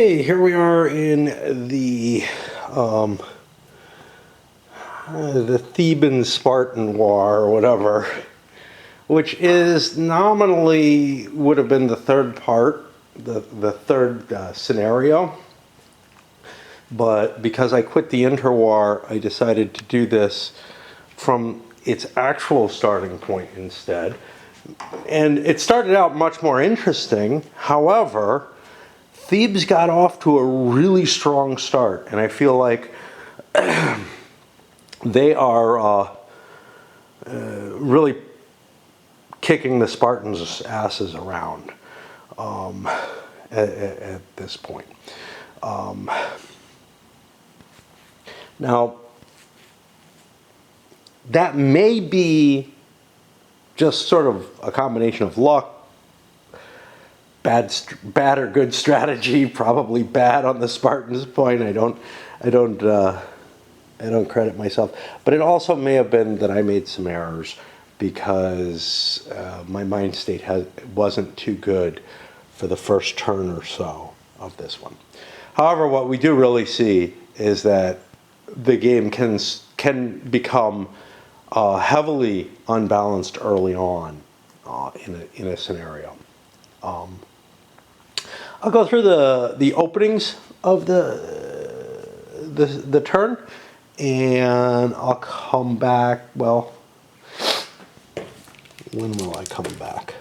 Hey, here we are in um, the Theban Spartan War or whatever, which is nominally would have been the third part, the third scenario. But because I quit the interwar, I decided to do this from its actual starting point instead. And it started out much more interesting. However, Thebes got off to a really strong start, and I feel like they are really kicking the Spartans' asses around at this point. Now, that may be just sort of a combination of luck, bad or good strategy. Probably bad on the Spartans' point. I don't credit myself, but it also may have been that I made some errors because my mind state wasn't too good for the first turn or so of this one. However, what we do really see is that the game can become heavily unbalanced early on in a scenario. I'll go through the openings of the turn, and I'll come back. Well, when will I come back?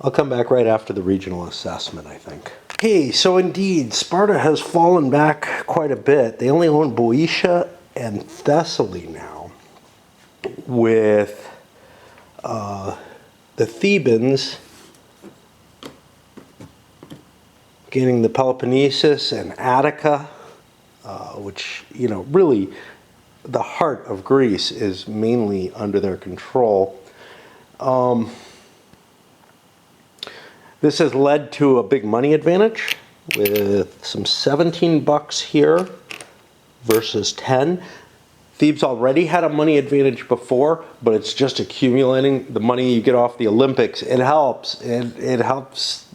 I'll come back right after the regional assessment, I think. Okay, so indeed, Sparta has fallen back quite a bit. They only own Boeotia and Thessaly now, with the Thebans gaining the Peloponnesus and Attica, which, really the heart of Greece is mainly under their control. This has led to a big money advantage with some 17 bucks here versus 10. Thebes already had a money advantage before, but it's just accumulating. The money you get off the Olympics, it helps. It helps,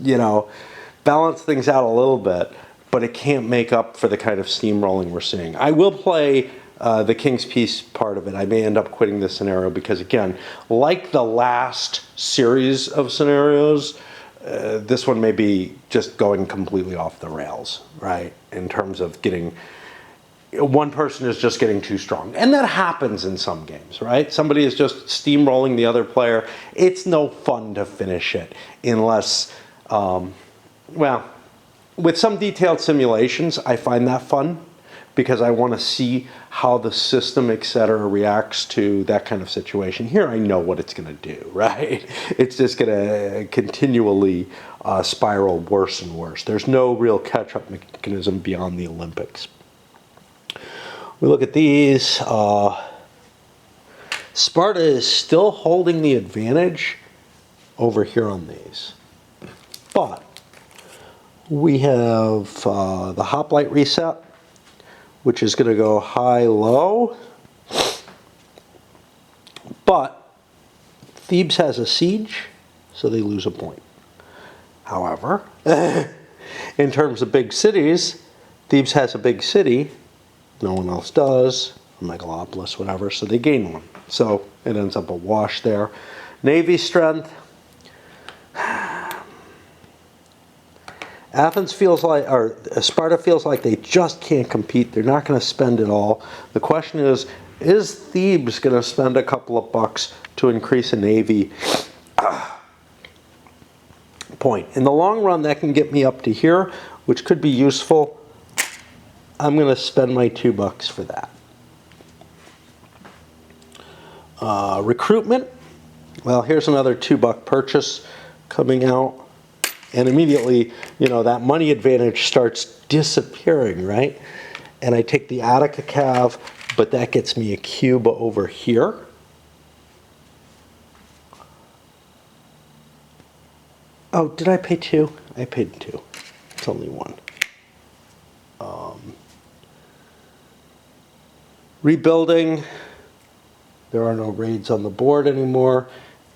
balance things out a little bit, but it can't make up for the kind of steamrolling we're seeing. I will play the King's Peace part of it. I may end up quitting this scenario because, again, like the last series of scenarios, this one may be just going completely off the rails, right? In terms of one person is just getting too strong. And that happens in some games, right? Somebody is just steamrolling the other player. It's no fun to finish it unless, well, with some detailed simulations, I find that fun because I want to see how the system, etc., reacts to that kind of situation. Here I know what it's going to do, right? It's just going to continually spiral worse and worse. There's no real catch-up mechanism beyond the Olympics. We look at these. Sparta is still holding the advantage over here on these. But we have the hoplite reset, which is going to go high-low. But Thebes has a siege, so they lose a point. However, in terms of big cities, Thebes has a big city. No one else does. Megalopolis, whatever, so they gain one. So it ends up a wash there. Navy strength. Athens feels like, or Sparta feels like they just can't compete. They're not going to spend it all. The question is Thebes going to spend a couple of bucks to increase a navy point? In the long run, that can get me up to here, which could be useful. I'm going to spend my $2 for that. Recruitment. Well, here's another $2 purchase coming out. And immediately, that money advantage starts disappearing, right? And I take the Attica cav, but that gets me a cube over here. Oh, did I pay 2? I paid 2. It's only 1. Rebuilding. There are no raids on the board anymore.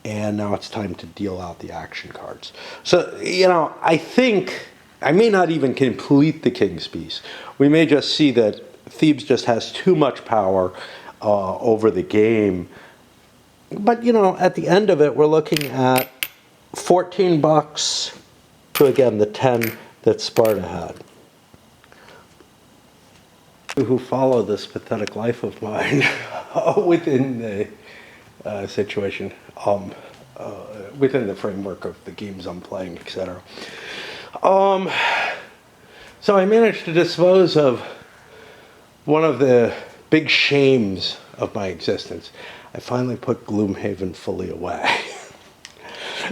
And now it's time to deal out the action cards. So, I think I may not even complete the king's piece. We may just see that Thebes just has too much power over the game. But, you know, at the end of it, we're looking at 14 bucks to, again, the 10 that Sparta had. Who follow this pathetic life of mine within the situation, within the framework of the games I'm playing, etc. So I managed to dispose of one of the big shames of my existence. I finally put Gloomhaven fully away.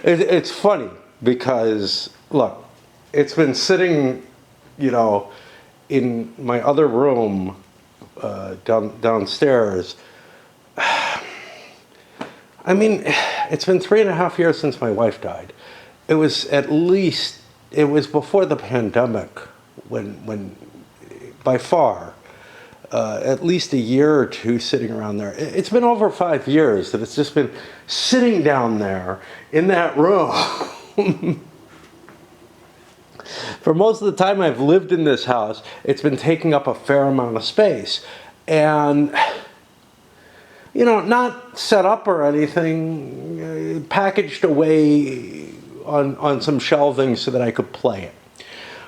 It's funny because, look, it's been sitting, you know, in my other room downstairs. I mean, it's been 3.5 years since my wife died. It was before the pandemic when by far, at least a year or two sitting around there. It's been over 5 years that it's just been sitting down there in that room. For most of the time I've lived in this house, it's been taking up a fair amount of space. And, you know, not set up or anything, packaged away on some shelving so that I could play it.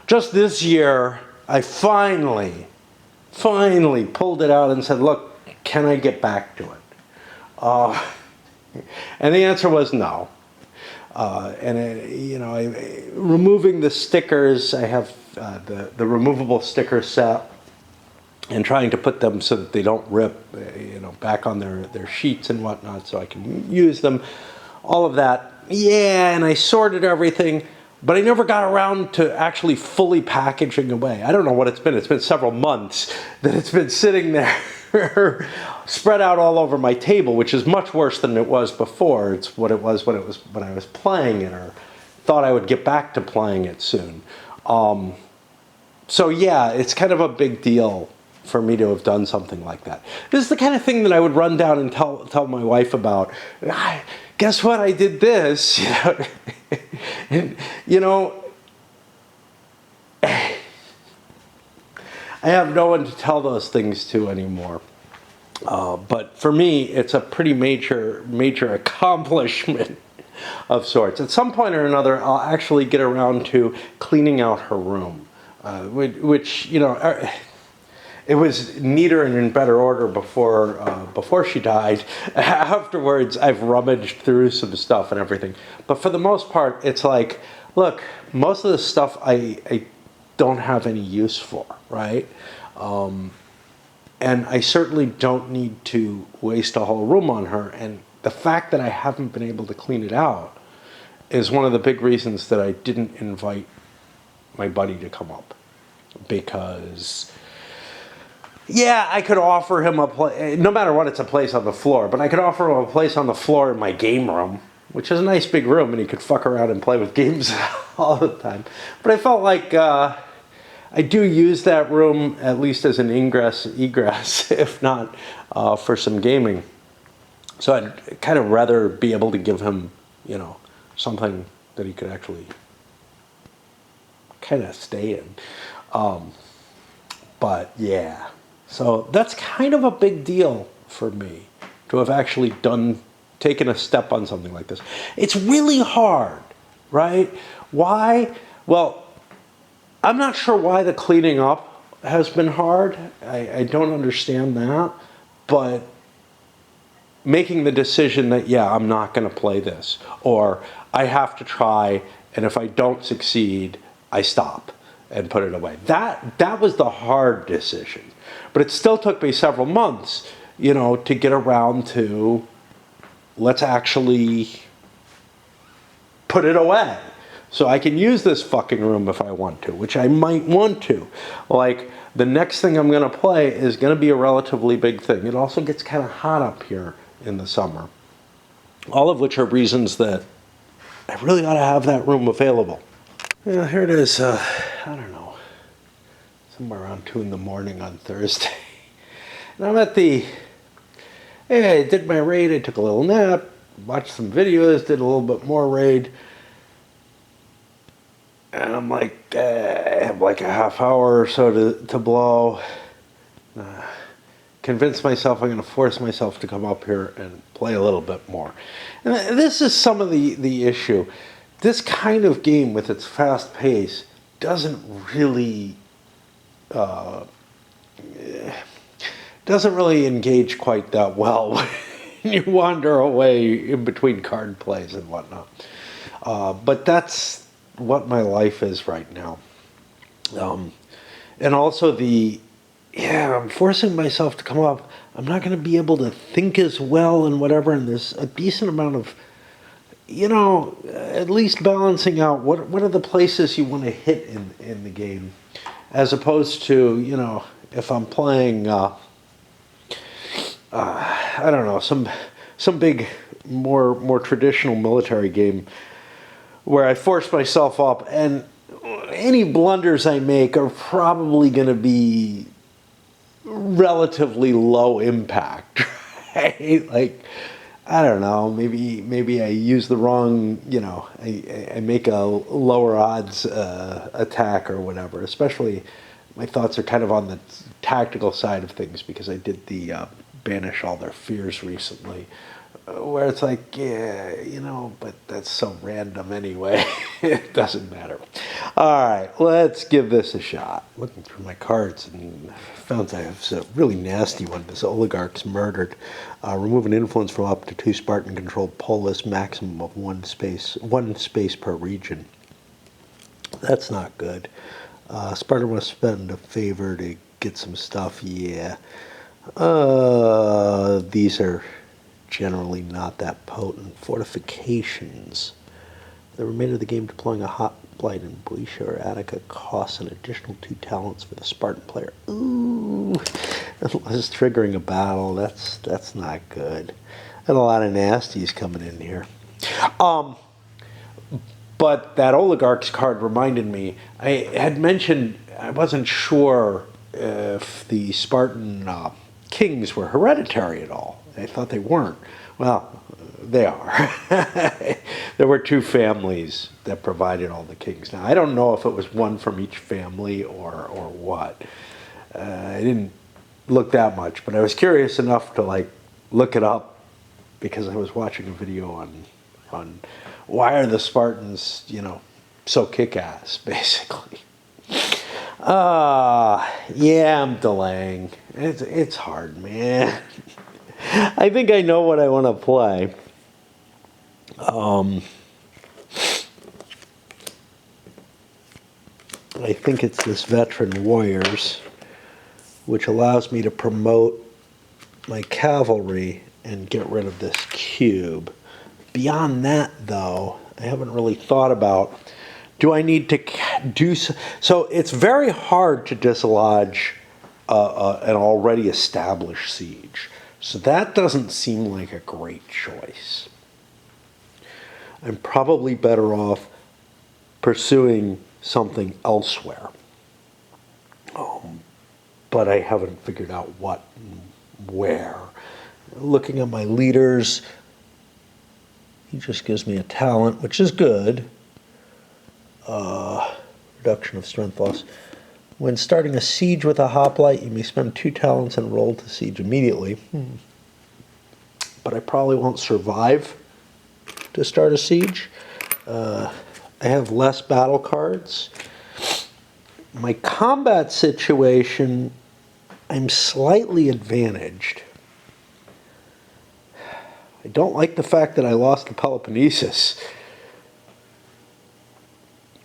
Just this year, I finally pulled it out and said, look, can I get back to it? And the answer was no. Removing the stickers, I have the removable sticker set, and trying to put them so that they don't rip, back on their sheets and whatnot, so I can use them. All of that, yeah, and I sorted everything, but I never got around to actually fully packaging away. I don't know what it's been. It's been several months that it's been sitting there. Spread out all over my table, which is much worse than it was before. It's what it was when I was playing it, or thought I would get back to playing it soon. So yeah, it's kind of a big deal for me to have done something like that. This is the kind of thing that I would run down and tell my wife about. Guess what? I did this. And, I have no one to tell those things to anymore. But for me, it's a pretty major accomplishment of sorts. At some point or another, I'll actually get around to cleaning out her room, which it was neater and in better order before she died. Afterwards, I've rummaged through some stuff and everything. But for the most part, it's like, look, most of the stuff I don't have any use for, right? And I certainly don't need to waste a whole room on her. And the fact that I haven't been able to clean it out is one of the big reasons that I didn't invite my buddy to come up. Because, yeah, I could offer him a place, no matter what, it's a place on the floor, but I could offer him a place on the floor in my game room, which is a nice big room, and he could fuck around and play with games all the time. But I felt like I do use that room at least as an egress, if not for some gaming. So I'd kind of rather be able to give him, something that he could actually kind of stay in. But yeah, so that's kind of a big deal for me to have actually taken a step on something like this. It's really hard, right? Why? Well, I'm not sure why the cleaning up has been hard. I don't understand that. But making the decision that, yeah, I'm not going to play this, or I have to try, and if I don't succeed, I stop and put it away. That was the hard decision. But it still took me several months, to get around to, let's actually put it away. So I can use this fucking room if I want to, which I might want to. Like, the next thing I'm going to play is going to be a relatively big thing. It also gets kind of hot up here in the summer. All of which are reasons that I really ought to have that room available. Yeah, here it is, I don't know, somewhere around 2 in the morning on Thursday. And I'm at I did my raid, I took a little nap, watched some videos, did a little bit more raid. And I'm like, I have like a half hour or so to blow. Convince myself I'm going to force myself to come up here and play a little bit more. And this is some of the issue. This kind of game with its fast pace doesn't really engage quite that well when you wander away in between card plays and whatnot. But that's what my life is right now. And also I'm forcing myself to come up. I'm not going to be able to think as well and whatever, and there's a decent amount of, at least balancing out what are the places you want to hit in the game, as opposed to, if I'm playing, I don't know, some big, more traditional military game where I force myself up, and any blunders I make are probably going to be relatively low impact, right? Like, I don't know, maybe I use the wrong, I make a lower odds attack or whatever. Especially, my thoughts are kind of on the tactical side of things because I did the banish all their fears recently, where it's like, yeah, but that's so random anyway. It doesn't matter. All right, let's give this a shot. Looking through my cards and found I have a really nasty one. This oligarch's murdered. Remove an influence from up to 2 Spartan-controlled polis, maximum of one space per region. That's not good. Sparta must spend a favor to get some stuff. Yeah. These are generally not that potent. Fortifications. The remainder of the game deploying a hot blight in Boeotia or Attica costs an additional 2 talents for the Spartan player. Ooh, unless triggering a battle. That's not good. And a lot of nasties coming in here. But that oligarch's card reminded me. I had mentioned I wasn't sure if the Spartan kings were hereditary at all. I thought they weren't. Well, they are. There were 2 families that provided all the kings. Now, I don't know if it was one from each family or what. I didn't look that much, but I was curious enough to look it up because I was watching a video on why are the Spartans, so kick-ass, basically. Yeah, I'm delaying. It's hard, man. I think I know what I want to play. I think it's this Veteran Warriors, which allows me to promote my cavalry and get rid of this cube. Beyond that, though, I haven't really thought about, do I need to do so? It's very hard to dislodge an already established siege. So that doesn't seem like a great choice. I'm probably better off pursuing something elsewhere. But I haven't figured out what and where. Looking at my leaders, he just gives me a talent, which is good. Reduction of strength loss. When starting a siege with a hoplite, you may spend 2 talents and roll to siege immediately. But I probably won't survive to start a siege. I have less battle cards. My combat situation, I'm slightly advantaged. I don't like the fact that I lost the Peloponnesus.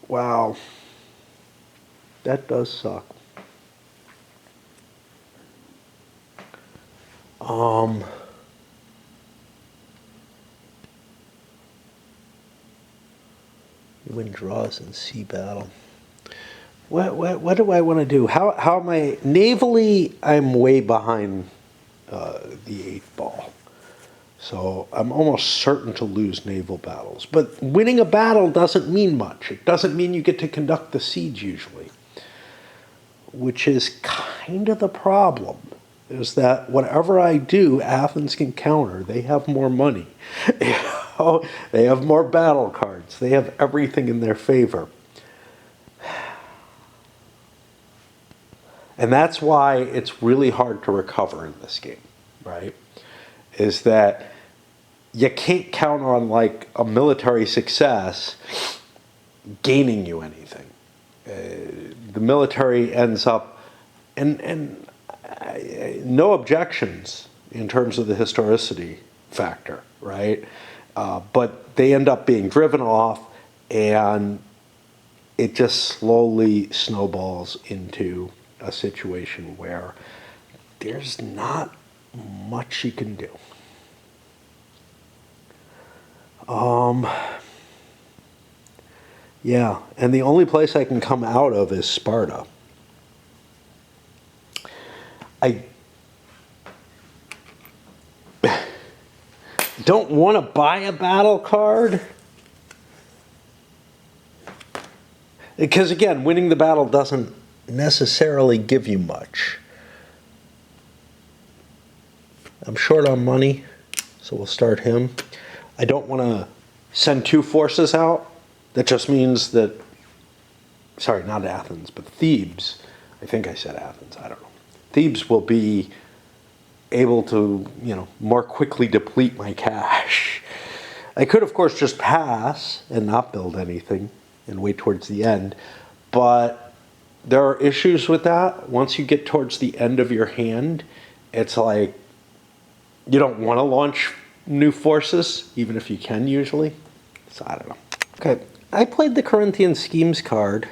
Wow. That does suck. You win draws in sea battle. What do I want to do? How am I? Navally, I'm way behind the 8 ball. So I'm almost certain to lose naval battles. But winning a battle doesn't mean much. It doesn't mean you get to conduct the siege usually. Which is kind of the problem, is that whatever I do, Athens can counter. They have more money. They have more battle cards. They have everything in their favor. And that's why it's really hard to recover in this game, right? Is that you can't count on like a military success gaining you anything. The military ends up, and no objections in terms of the historicity factor, right? But they end up being driven off, and it just slowly snowballs into a situation where there's not much you can do. Yeah, and the only place I can come out of is Sparta. I don't want to buy a battle card. Because again, winning the battle doesn't necessarily give you much. I'm short on money, so we'll start him. I don't want to send 2 forces out. That just means that, sorry, not Athens, but Thebes. I think I said Athens, I don't know. Thebes will be able to, more quickly deplete my cash. I could, of course, just pass and not build anything and wait towards the end, but there are issues with that. Once you get towards the end of your hand, it's like you don't want to launch new forces, even if you can usually. So I don't know. Okay, I played the Corinthian Schemes card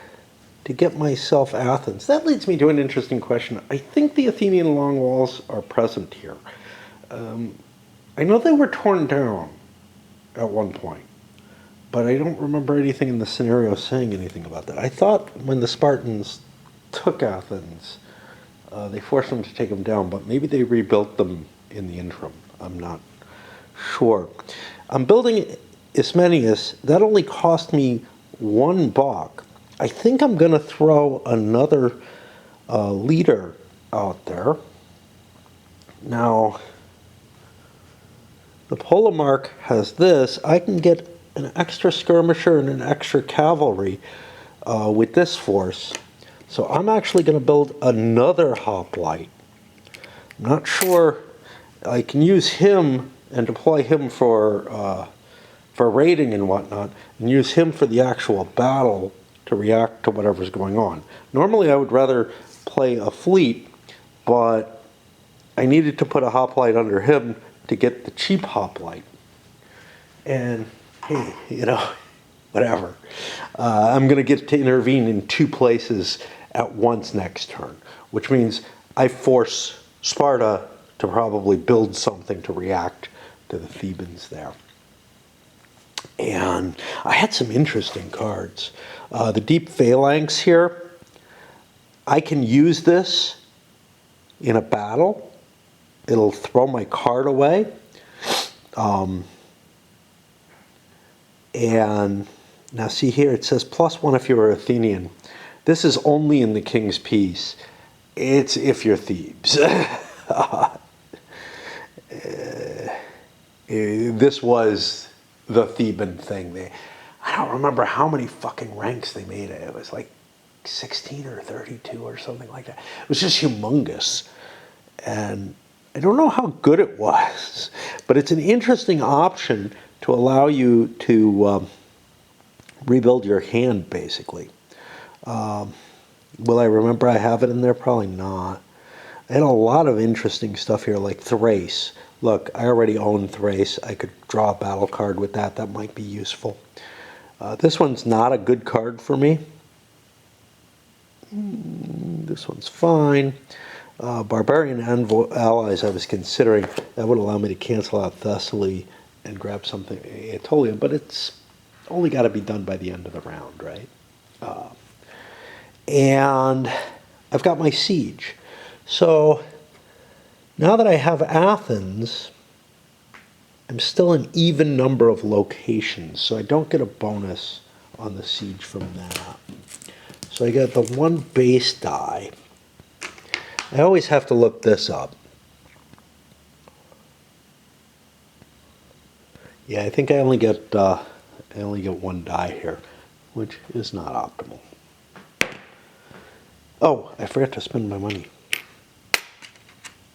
to get myself Athens. That leads me to an interesting question. I think the Athenian long walls are present here. I know they were torn down at one point, but I don't remember anything in the scenario saying anything about that. I thought when the Spartans took Athens, they forced them to take them down, but maybe they rebuilt them in the interim. I'm not sure. I'm building Ismenias. That only cost me $1. I think I'm going to throw another leader out there. Now, the Polemarch has this. I can get an extra skirmisher and an extra cavalry with this force. So I'm actually going to build another hoplite. I'm not sure. I can use him and deploy him for raiding and whatnot, and use him for the actual battle to react to whatever's going on. Normally I would rather play a fleet, but I needed to put a hoplite under him to get the cheap hoplite. And hey, whatever. I'm going to get to intervene in 2 places at once next turn, which means I force Sparta to probably build something to react to the Thebans there. And I had some interesting cards. The Deep Phalanx here, I can use this in a battle. It'll throw my card away. And now see here, it says +1 if you're Athenian. This is only in the King's Peace. It's if you're Thebes. This was the Theban thing. I don't remember how many fucking ranks they made. It was like 16 or 32 or something like that. It was just humongous. And I don't know how good it was, but it's an interesting option to allow you to rebuild your hand, basically. Will I remember I have it in there? Probably not. I had a lot of interesting stuff here, like Thrace. Look, I already own Thrace. I could draw a battle card with that. That might be useful. This one's not a good card for me. This one's fine. Barbarian allies I was considering. That would allow me to cancel out Thessaly and grab something Aetolian, but it's only got to be done by the end of the round, right? And I've got my siege. So now that I have Athens, I'm still an even number of locations, so I don't get a bonus on the siege from that. So I get the 1 base die. I always have to look this up. Yeah, I think I only get 1 die here, which is not optimal. Oh, I forgot to spend my money.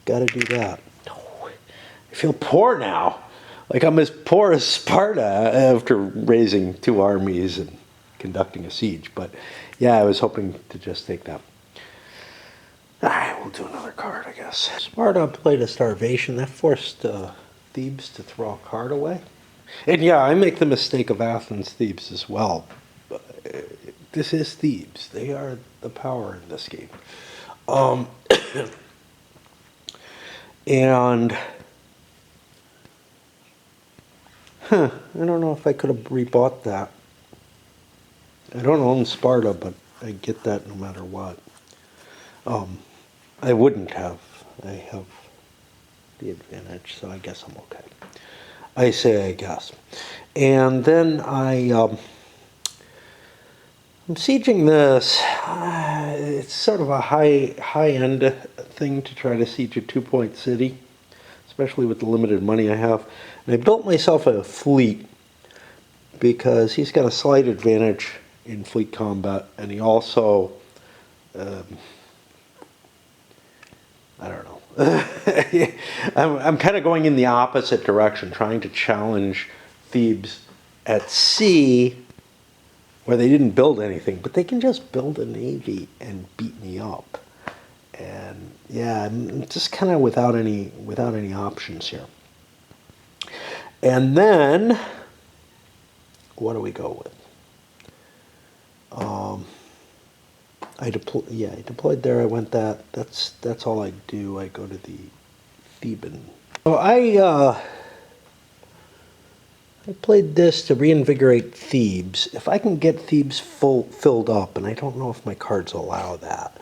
Gotta do that. I feel poor now. Like I'm as poor as Sparta after raising 2 armies and conducting a siege. But yeah, I was hoping to just take that. Alright, we'll do another card, I guess. Sparta played a starvation. That forced Thebes to throw a card away. And yeah, I make the mistake of Athens Thebes as well. This is Thebes. They are the power in this game. And I don't know if I could have rebought that. I don't own Sparta, but I get that no matter what. I wouldn't have. I have the advantage, so I guess I'm okay. I say I guess. And then I'm sieging this. It's sort of a high-end thing to try to siege a 2-point city, especially with the limited money I have. And I built myself a fleet because he's got a slight advantage in fleet combat, and he also, I don't know. I'm kind of going in the opposite direction, trying to challenge Thebes at sea, where they didn't build anything, but they can just build a navy and beat me up. And yeah, I'm just kind of without any options here. And then, what do we go with? I deployed there. I went that. That's all I do. I go to the Theban. So I played this to reinvigorate Thebes. If I can get Thebes filled up, and I don't know if my cards allow that,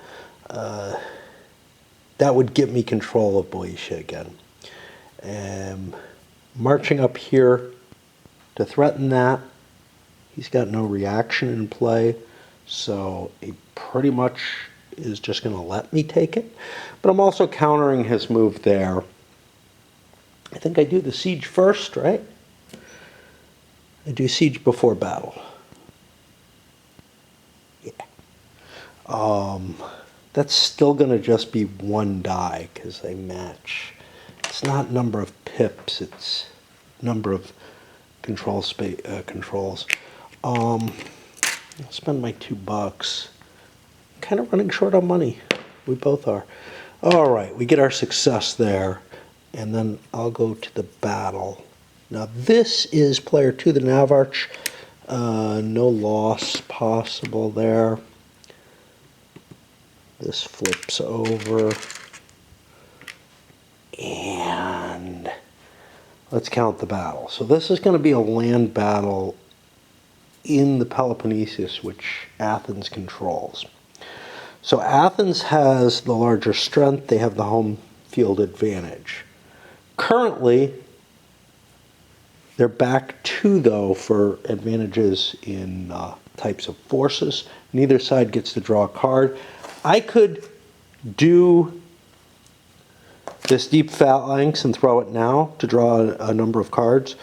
that would give me control of Boeotia again. Marching up here to threaten that. He's got no reaction in play, so he pretty much is just going to let me take it. But I'm also countering his move there. I think I do the siege first, right? I do siege before battle. Yeah. That's still going to just be 1 die because they match. It's not number of pips, it's number of controls. I'll spend my $2. Kind of running short on money. We both are. All right, we get our success there, and then I'll go to the battle. Now this is player 2, the Navarch. No loss possible there. This flips over. And let's count the battle. So this is going to be a land battle in the Peloponnesus, which Athens controls. So Athens has the larger strength. They have the home field advantage. Currently, they're back 2, though, for advantages in types of forces. Neither side gets to draw a card. I could do this deep phalanx and throw it now to draw a number of cards.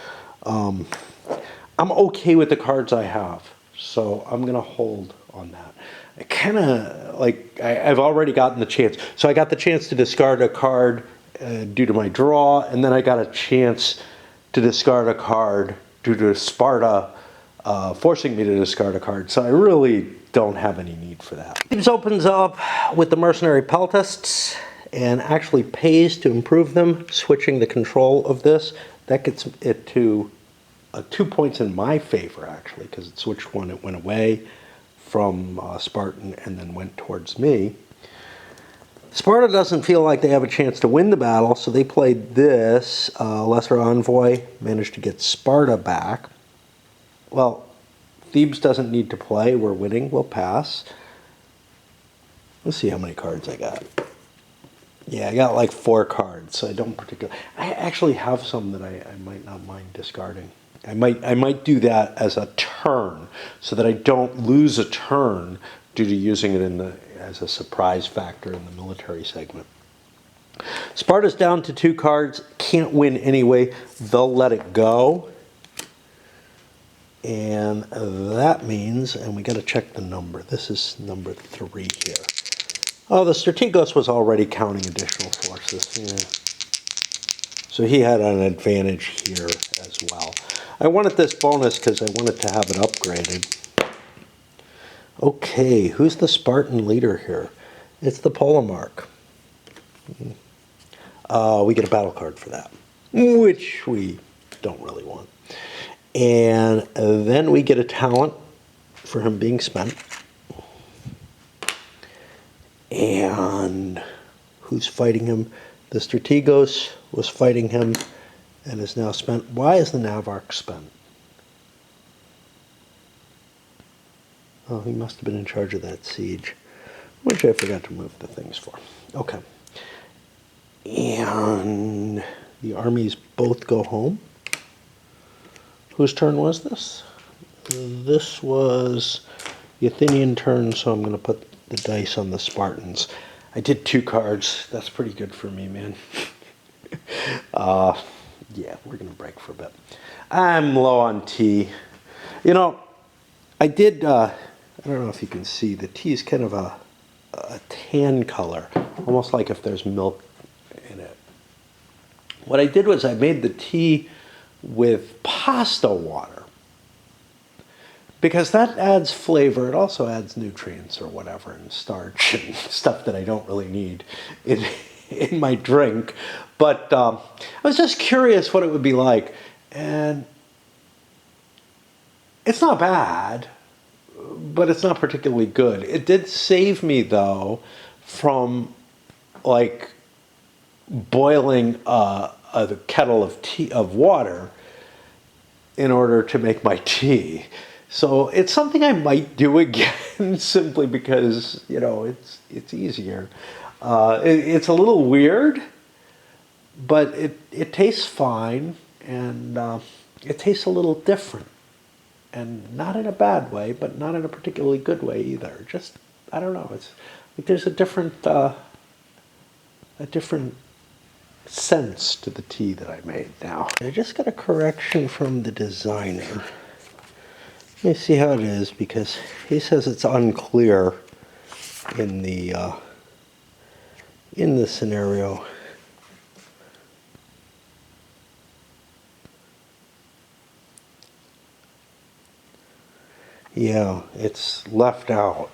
I'm okay with the cards I have, so I'm going to hold on that. I kind of, like, I've already gotten the chance. So I got the chance to discard a card due to my draw, and then I got a chance to discard a card due to Sparta forcing me to discard a card. So I really don't have any need for that. Thebes opens up with the mercenary peltasts and actually pays to improve them, switching the control of this. That gets it to 2 points in my favor, actually, because it switched one. It went away from Spartan and then went towards me. Sparta doesn't feel like they have a chance to win the battle, so they played this. Lesser Envoy managed to get Sparta back. Well, Thebes doesn't need to play. We're winning. We'll pass. Let's see how many cards I got. Yeah, I got like 4 cards, so I don't particularly... I actually have some that I might not mind discarding. I might do that as a turn, so that I don't lose a turn due to using it as a surprise factor in the military segment. Sparta's down to 2 cards. Can't win anyway. They'll let it go. And that means, and we got to check the number. This is number 3 here. Oh, the Strategos was already counting additional forces. Yeah. So he had an advantage here as well. I wanted this bonus because I wanted to have it upgraded. Okay, who's the Spartan leader here? It's the Polemarch. We get a battle card for that, which we don't really want. And then we get a talent for him being spent. And who's fighting him? The Strategos was fighting him and is now spent. Why is the Navarch spent? Oh, he must have been in charge of that siege, which I forgot to move the things for. Okay. And the armies both go home. Whose turn was this? This was the Athenian turn, so I'm going to put the dice on the Spartans. I did 2 cards. That's pretty good for me, man. Yeah, we're going to break for a bit. I'm low on tea. You know, I did, I don't know if you can see, the tea is kind of a tan color, almost like if there's milk in it. What I did was I made the tea with pasta water, because that adds flavor. It also adds nutrients or whatever, and starch and stuff that I don't really need in my drink. But I was just curious what it would be like, and it's not bad, but it's not particularly good. It did save me, though, from like boiling a kettle of water in order to make my tea. So it's something I might do again, simply because, you know, it's easier. It's a little weird, but it tastes fine, and it tastes a little different. And not in a bad way, but not in a particularly good way either. Just, I don't know, it's like there's a different sense to the tea that I made now. I just got a correction from the designer. Let me see how it is, because he says it's unclear in the scenario. Yeah, it's left out.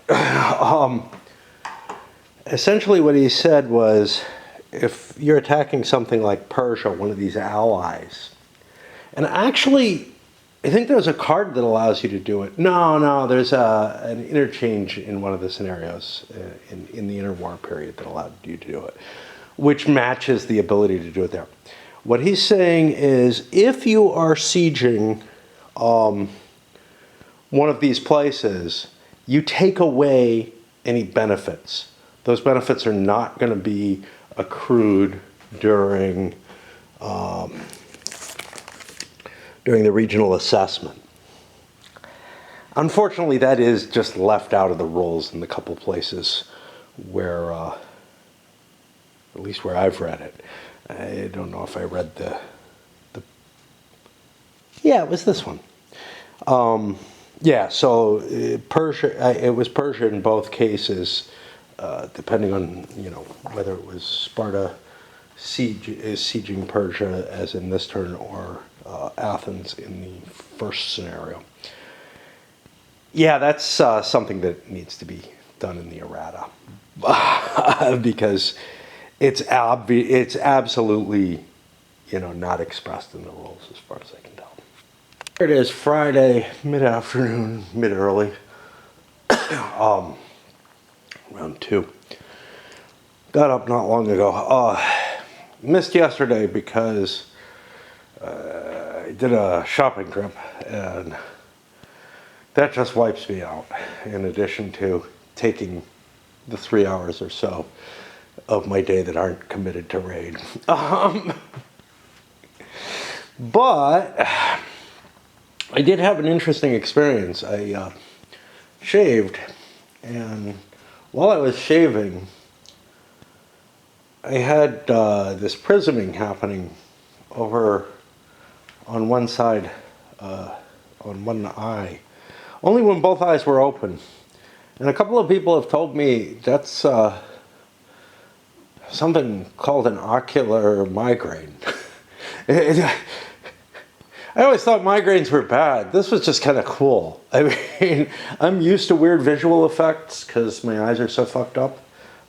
Essentially what he said was, if you're attacking something like Persia, one of these allies, and actually, I think there's a card that allows you to do it. No, there's an interchange in one of the scenarios in the interwar period that allowed you to do it, which matches the ability to do it there. What he's saying is, if you are sieging one of these places, you take away any benefits. Those benefits are not going to be accrued during the regional assessment. Unfortunately, that is just left out of the rules in the couple places where, at least where I've read it. I don't know if I read the yeah, it was this one. Yeah, so Persia, it was Persia in both cases, depending on, you know, whether it was Sparta sieging Persia, as in this turn, or Athens in the first scenario. Yeah, that's something that needs to be done in the errata, because it's absolutely, you know, not expressed in the rules as far as I can tell. Here it is, Friday, mid-afternoon, mid-early, around 2. Got up not long ago. Missed yesterday because I did a shopping trip, and that just wipes me out, in addition to taking the 3 hours or so of my day that aren't committed to raid. But I did have an interesting experience. I shaved, and while I was shaving, I had this prisming happening over on one side, on one eye, only when both eyes were open. And a couple of people have told me that's something called an ocular migraine. I always thought migraines were bad. This was just kind of cool. I mean, I'm used to weird visual effects because my eyes are so fucked up.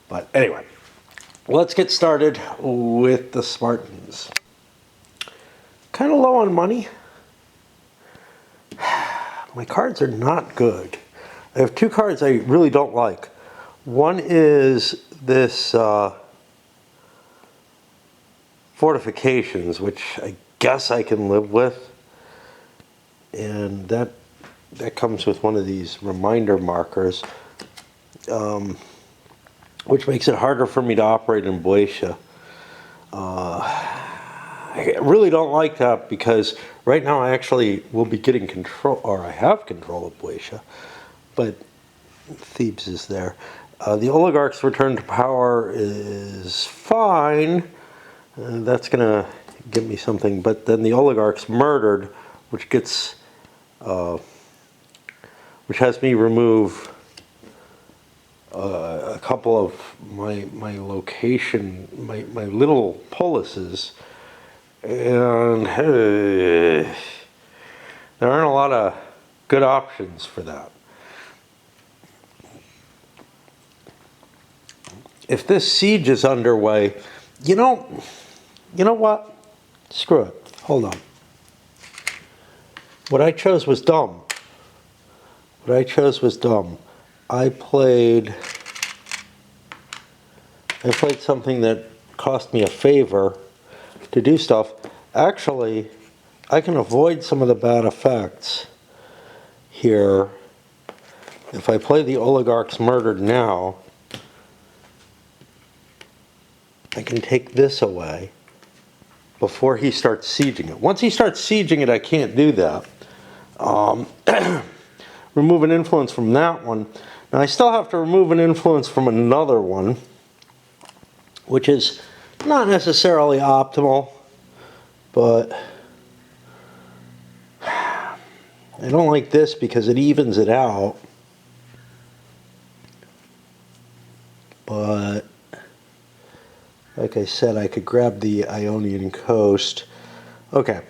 But anyway, let's get started with the Spartans. Kind of low on money. My cards are not good. I have two cards I really don't like. One is this Fortifications, which I guess I can live with. And that comes with one of these reminder markers, which makes it harder for me to operate in Boeotia. I really don't like that because right now I actually will be getting control, or I have control of Boeotia, but Thebes is there. The oligarch's return to power is fine. That's going to give me something, but then the oligarch's murdered, which gets, which has me remove a couple of my location, my little polises, and there aren't a lot of good options for that. If this siege is underway, you know what? Screw it. Hold on. What I chose was dumb. I played something that cost me a favor to do stuff. Actually, I can avoid some of the bad effects here if I play the oligarch's murdered now. I can take this away before he starts sieging it. Once he starts sieging it, I can't do that. Remove an influence from that one. Now I still have to remove an influence from another one, which is not necessarily optimal, but I don't like this because it evens it out. But like I said, I could grab the Ionian coast. Okay,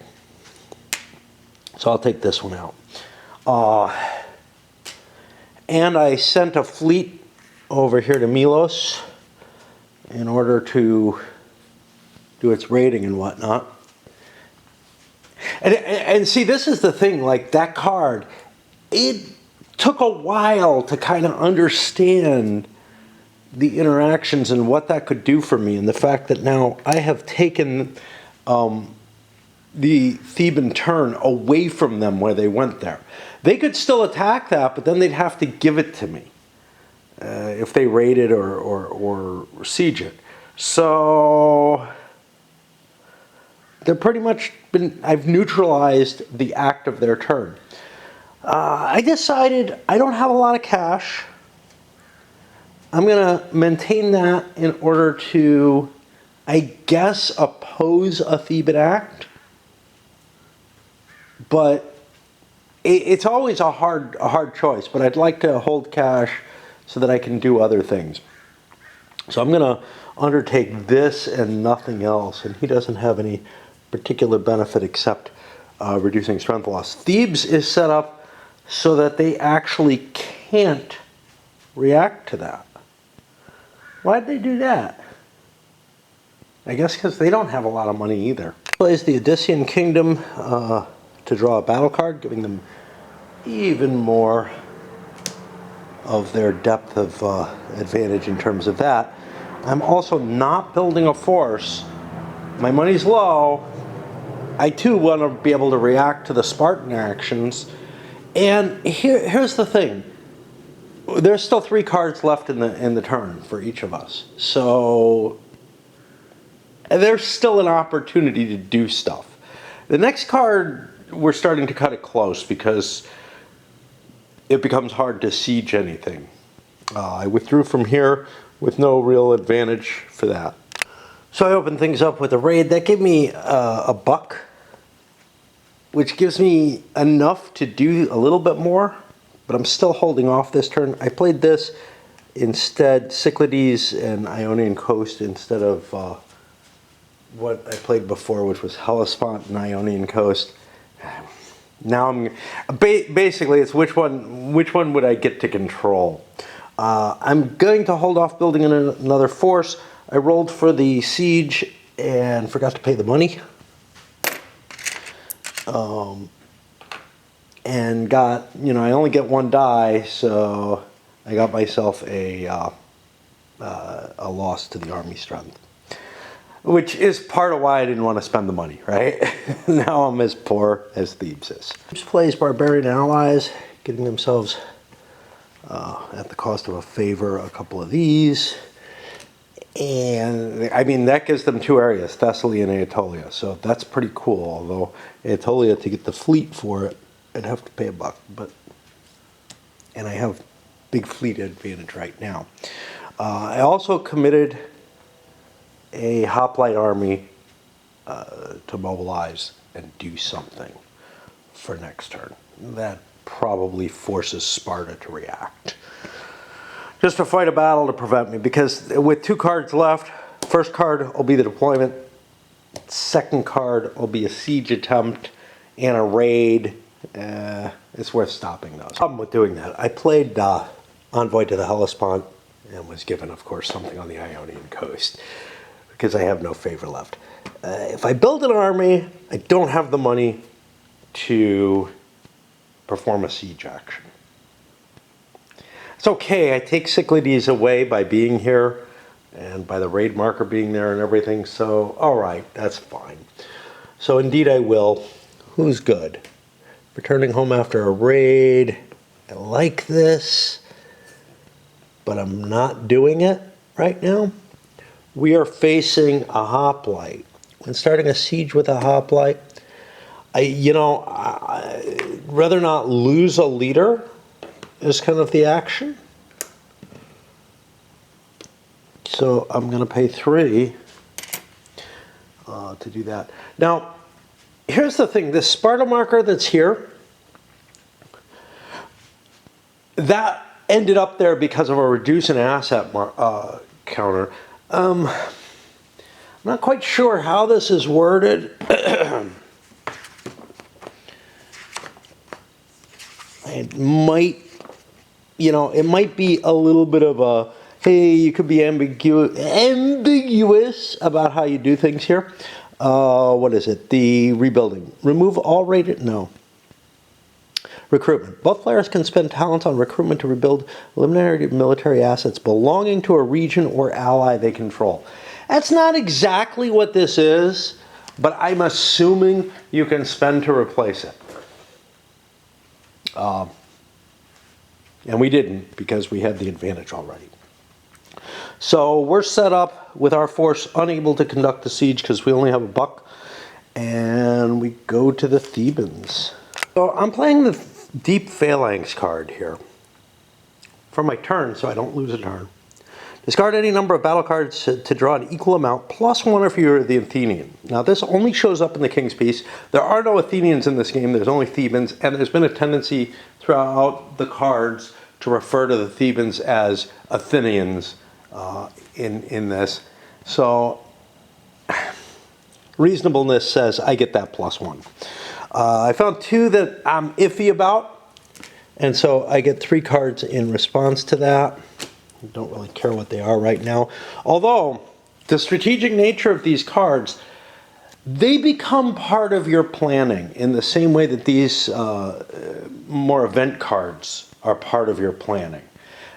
so I'll take this one out. And I sent a fleet over here to Milos in order to do its raiding and whatnot. And see, this is the thing, like that card, it took a while to kind of understand the interactions and what that could do for me, and the fact that now I have taken the Theban turn away from them where they went there. They could still attack that, but then they'd have to give it to me if they raided or siege it. So they're pretty much I've neutralized the act of their turn. I decided I don't have a lot of cash. I'm going to maintain that in order to, I guess, oppose a Theban act. But it's always a hard choice. But I'd like to hold cash so that I can do other things. So I'm going to undertake this and nothing else. And he doesn't have any particular benefit except reducing strength loss. Thebes is set up so that they actually can't react to that. Why'd they do that? I guess because they don't have a lot of money either. Plays the Odyssean Kingdom to draw a battle card, giving them even more of their depth of advantage in terms of that. I'm also not building a force. My money's low. I too want to be able to react to the Spartan actions. And here's the thing. There's still 3 cards left in the turn for each of us. So there's still an opportunity to do stuff. The next card, we're starting to cut it close because it becomes hard to siege anything. I withdrew from here with no real advantage for that. So I opened things up with a raid. That gave me a buck, which gives me enough to do a little bit more, but I'm still holding off this turn. I played this instead Cyclades and Ionian Coast instead of what I played before, which was Hellespont and Ionian Coast. Now I'm basically it's which one would I get to control? I'm going to hold off building another force. I rolled for the siege and forgot to pay the money. And got, I only get one die, so I got myself a loss to the army strength. Which is part of why I didn't want to spend the money, right? Now I'm as poor as Thebes is. Thebes plays Barbarian Allies, getting themselves, at the cost of a favor, a couple of these. And, I mean, that gives them two areas, Thessaly and Aetolia. So that's pretty cool, although Aetolia, to get the fleet for it, I'd have to pay $1. And I have big fleet advantage right now. I also committed a hoplite army to mobilize and do something for next turn. That probably forces Sparta to react. Just to fight a battle to prevent me, because with 2 cards left, first card will be the deployment, second card will be a siege attempt and a raid. It's worth stopping those. Problem with doing that, I played Envoy to the Hellespont and was given, of course, something on the Ionian Coast, because I have no favor left. If I build an army, I don't have the money to perform a siege action. It's okay, I take Cyclades away by being here and by the raid marker being there and everything, so alright, that's fine. So indeed I will. Who's good? Returning home after a raid. I like this, but I'm not doing it right now. We are facing a hoplite. When starting a siege with a hoplite, I'd rather not lose a leader is kind of the action. So I'm going to pay 3 to do that. Now, here's the thing. This Sparta marker that's here, that ended up there because of a reduce an asset counter. I'm not quite sure how this is worded. It might, it might be a little bit of a, hey, you could be ambiguous about how you do things here. What is it? The rebuilding. Remove all rated, no. Recruitment. Both players can spend talents on recruitment to rebuild eliminated military assets belonging to a region or ally they control. That's not exactly what this is, but I'm assuming you can spend to replace it. And we didn't, because we had the advantage already. So we're set up with our force unable to conduct the siege because we only have $1, and we go to the Thebans. So I'm playing the Deep Phalanx card here for my turn, so I don't lose a turn. Discard any number of battle cards to draw an equal amount, plus 1 if you're the Athenian. Now this only shows up in the King's Piece. There are no Athenians in this game, there's only Thebans, and there's been a tendency throughout the cards to refer to the Thebans as Athenians in this. So reasonableness says I get that +1. I found 2 that I'm iffy about, and so I get 3 cards in response to that. I don't really care what they are right now. Although, the strategic nature of these cards, they become part of your planning in the same way that these more event cards are part of your planning.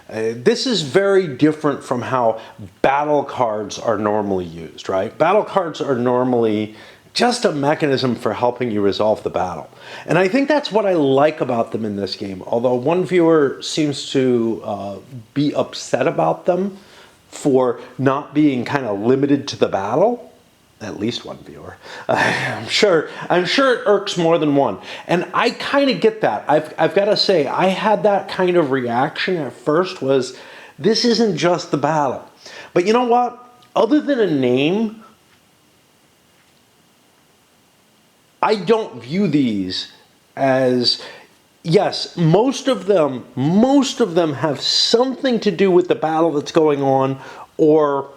This is very different from how battle cards are normally used, right? Battle cards are normally just a mechanism for helping you resolve the battle. And I think that's what I like about them in this game. Although one viewer seems to be upset about them for not being kind of limited to the battle, at least one viewer. I'm sure it irks more than one. And I kind of get that. I've got to say, I had that kind of reaction at first was, this isn't just the battle. But you know what? Other than a name, I don't view these as yes, most of them have something to do with the battle that's going on, or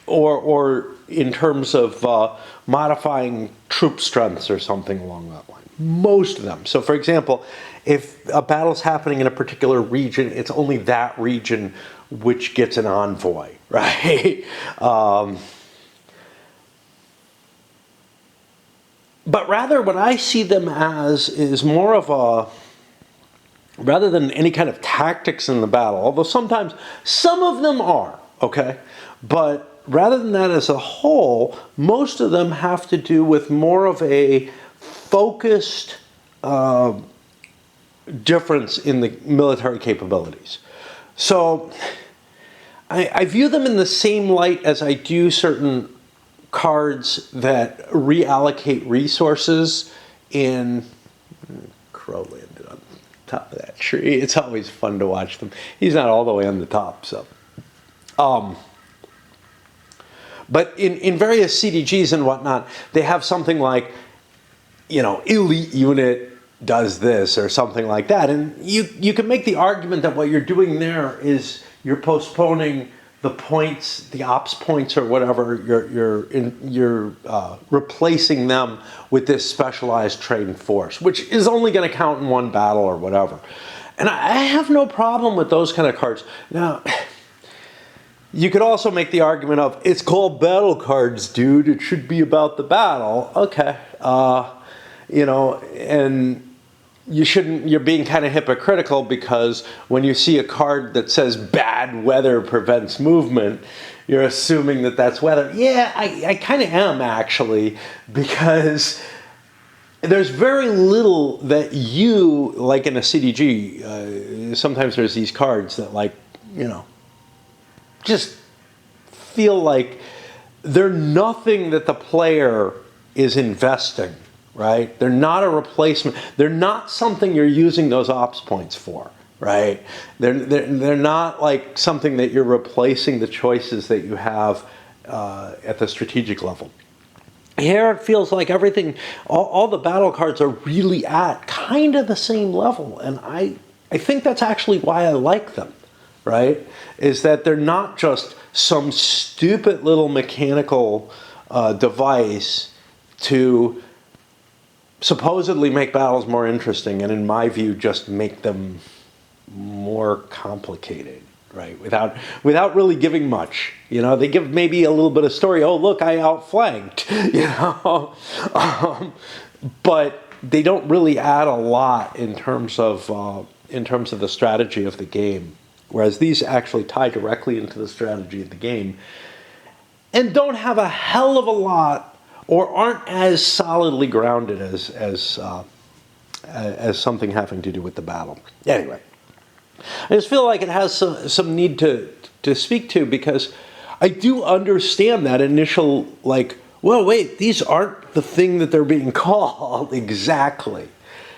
or in terms of modifying troop strengths or something along that line. Most of them. So, for example, if a battle's happening in a particular region, it's only that region which gets an envoy, right? But rather, what I see them as is more of a, rather than any kind of tactics in the battle, although sometimes some of them are, okay? But rather than that as a whole, most of them have to do with more of a focused difference in the military capabilities. So I view them in the same light as I do certain cards that reallocate resources in Crow landed on top of that tree. It's always fun to watch them. He's not all the way on the top, so. But in various CDGs and whatnot, they have something like, you know, elite unit does this or something like that. And you can make the argument that what you're doing there is you're postponing the points, the ops points or whatever, you're replacing them with this specialized trained force, which is only going to count in one battle or whatever. And I have no problem with those kind of cards. Now, you could also make the argument of, it's called battle cards, dude. It should be about the battle. Okay. You know, and you're being kind of hypocritical, because when you see a card that says bad weather prevents movement, you're assuming that that's weather. Yeah, I kind of am, actually, because there's very little that you, like in a CDG, sometimes there's these cards that, like, you know, just feel like they're nothing that the player is investing. Right? They're not a replacement. They're not something you're using those ops points for, right? They're not like something that you're replacing the choices that you have at the strategic level. Here it feels like everything, all the battle cards are really at kind of the same level. And I think that's actually why I like them, right? Is that they're not just some stupid little mechanical device to supposedly make battles more interesting, and in my view, just make them more complicated, right? Without really giving much. You know, they give maybe a little bit of story. Oh, look, I outflanked. You know, but they don't really add a lot in terms of the strategy of the game. Whereas these actually tie directly into the strategy of the game, and don't have a hell of a lot, or aren't as solidly grounded as something having to do with the battle. Anyway, I just feel like it has some need to speak to, because I do understand that initial, like, well, wait, these aren't the thing that they're being called exactly.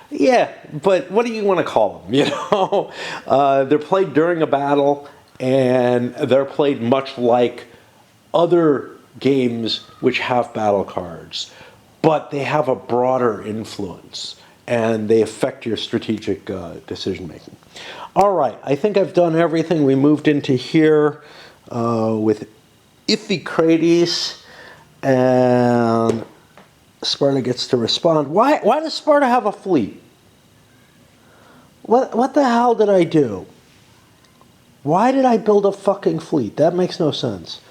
Yeah, but what do you want to call them? You know, they're played during a battle, and they're played much like other games which have battle cards, but they have a broader influence and they affect your strategic decision making. All right, I think I've done everything. We moved into here with Iphicrates, and Sparta gets to respond. Why does Sparta have a fleet? What the hell did I do? Why did I build a fucking fleet? That makes no sense.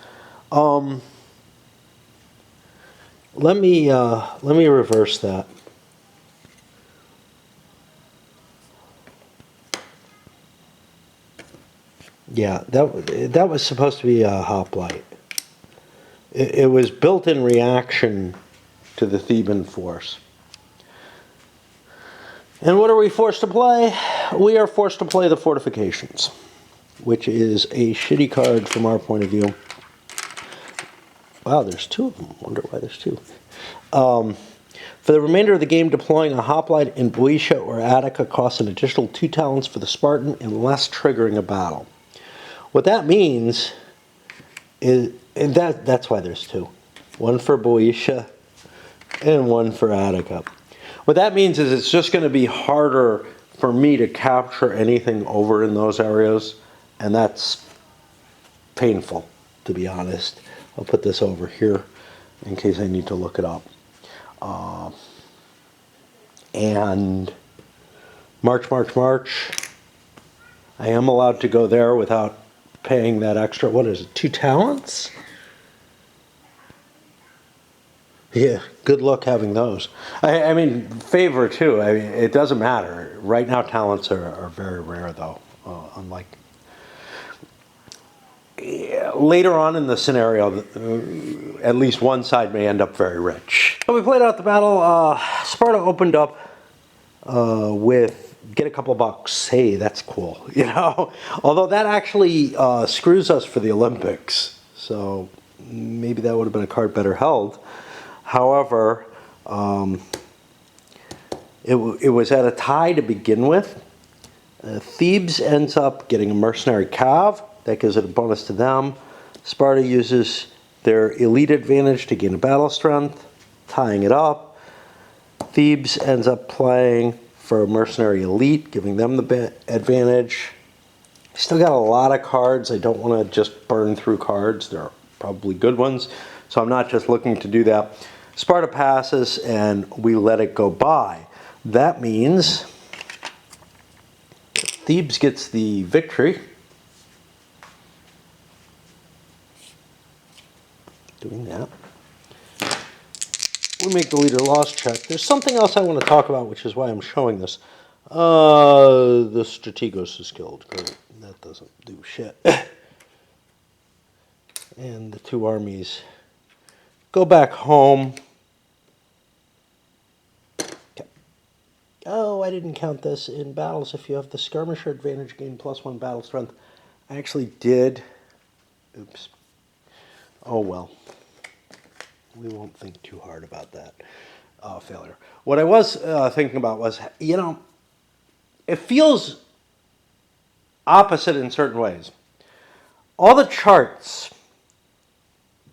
Let me reverse that. Yeah, that was supposed to be a hoplite. It was built in reaction to the Theban force. And what are we forced to play? We are forced to play the fortifications, which is a shitty card from our point of view. Wow, there's two of them. Wonder why there's two. For the remainder of the game, deploying a hoplite in Boeotia or Attica costs an additional 2 talents for the Spartan unless triggering a battle. What that means is, and that's why there's two. One for Boeotia and one for Attica. What that means is it's just going to be harder for me to capture anything over in those areas, and that's painful, to be honest. I'll put this over here in case I need to look it up. And March, March, March. I am allowed to go there without paying that extra, what is it, 2 talents? Yeah, good luck having those. I mean, favor too. I mean, it doesn't matter. Right now, talents are very rare, though. Unlike later on in the scenario, at least one side may end up very rich. So we played out the battle. Sparta opened up with get a couple bucks. Hey, that's cool. You know, although that actually screws us for the Olympics. So maybe that would have been a card better held. However, it was at a tie to begin with. Thebes ends up getting a mercenary cav. That gives it a bonus to them. Sparta uses their elite advantage to gain a battle strength, tying it up. Thebes ends up playing for a mercenary elite, giving them the advantage. Still got a lot of cards. I don't want to just burn through cards. There are probably good ones, so I'm not just looking to do that. Sparta passes, and we let it go by. That means Thebes gets the victory. Doing that. We make the leader loss check. There's something else I want to talk about, which is why I'm showing this. The Strategos is killed. Great. That doesn't do shit. And the 2 armies go back home. Okay. Oh, I didn't count this in battles. If you have the skirmisher advantage, gain +1 battle strength. I actually did. Oops. Oh well. We won't think too hard about that failure. What I was thinking about was, you know, it feels opposite in certain ways. All the charts,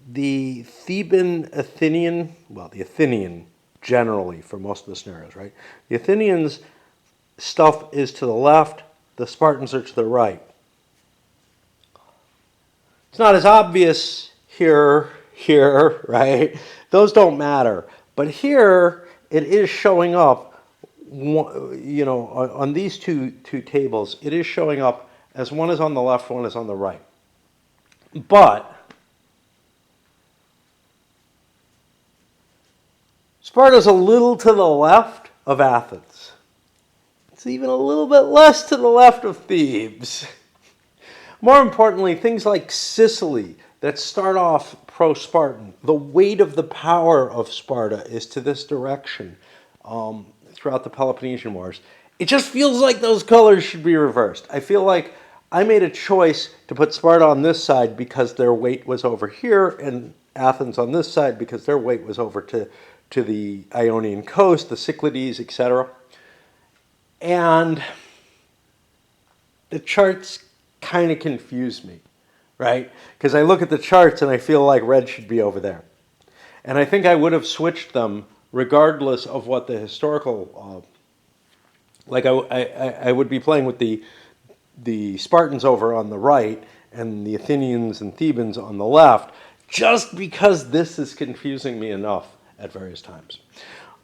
the Theban Athenian, well, the Athenian generally for most of the scenarios, right? The Athenians' stuff is to the left, the Spartans are to the right. It's not as obvious here, right? Those don't matter. But here, it is showing up, you know, on these two tables, it is showing up as one is on the left, one is on the right. But Sparta's a little to the left of Athens. It's even a little bit less to the left of Thebes. More importantly, things like Sicily that start off pro-Spartan, the weight of the power of Sparta is to this direction throughout the Peloponnesian Wars. It just feels like those colors should be reversed. I feel like I made a choice to put Sparta on this side because their weight was over here, and Athens on this side because their weight was over to the Ionian coast, the Cyclades, etc. And the charts kind of confuse me, right? Because I look at the charts and I feel like red should be over there. And I think I would have switched them regardless of what the historical, like I would be playing with the Spartans over on the right and the Athenians and Thebans on the left, just because this is confusing me enough at various times.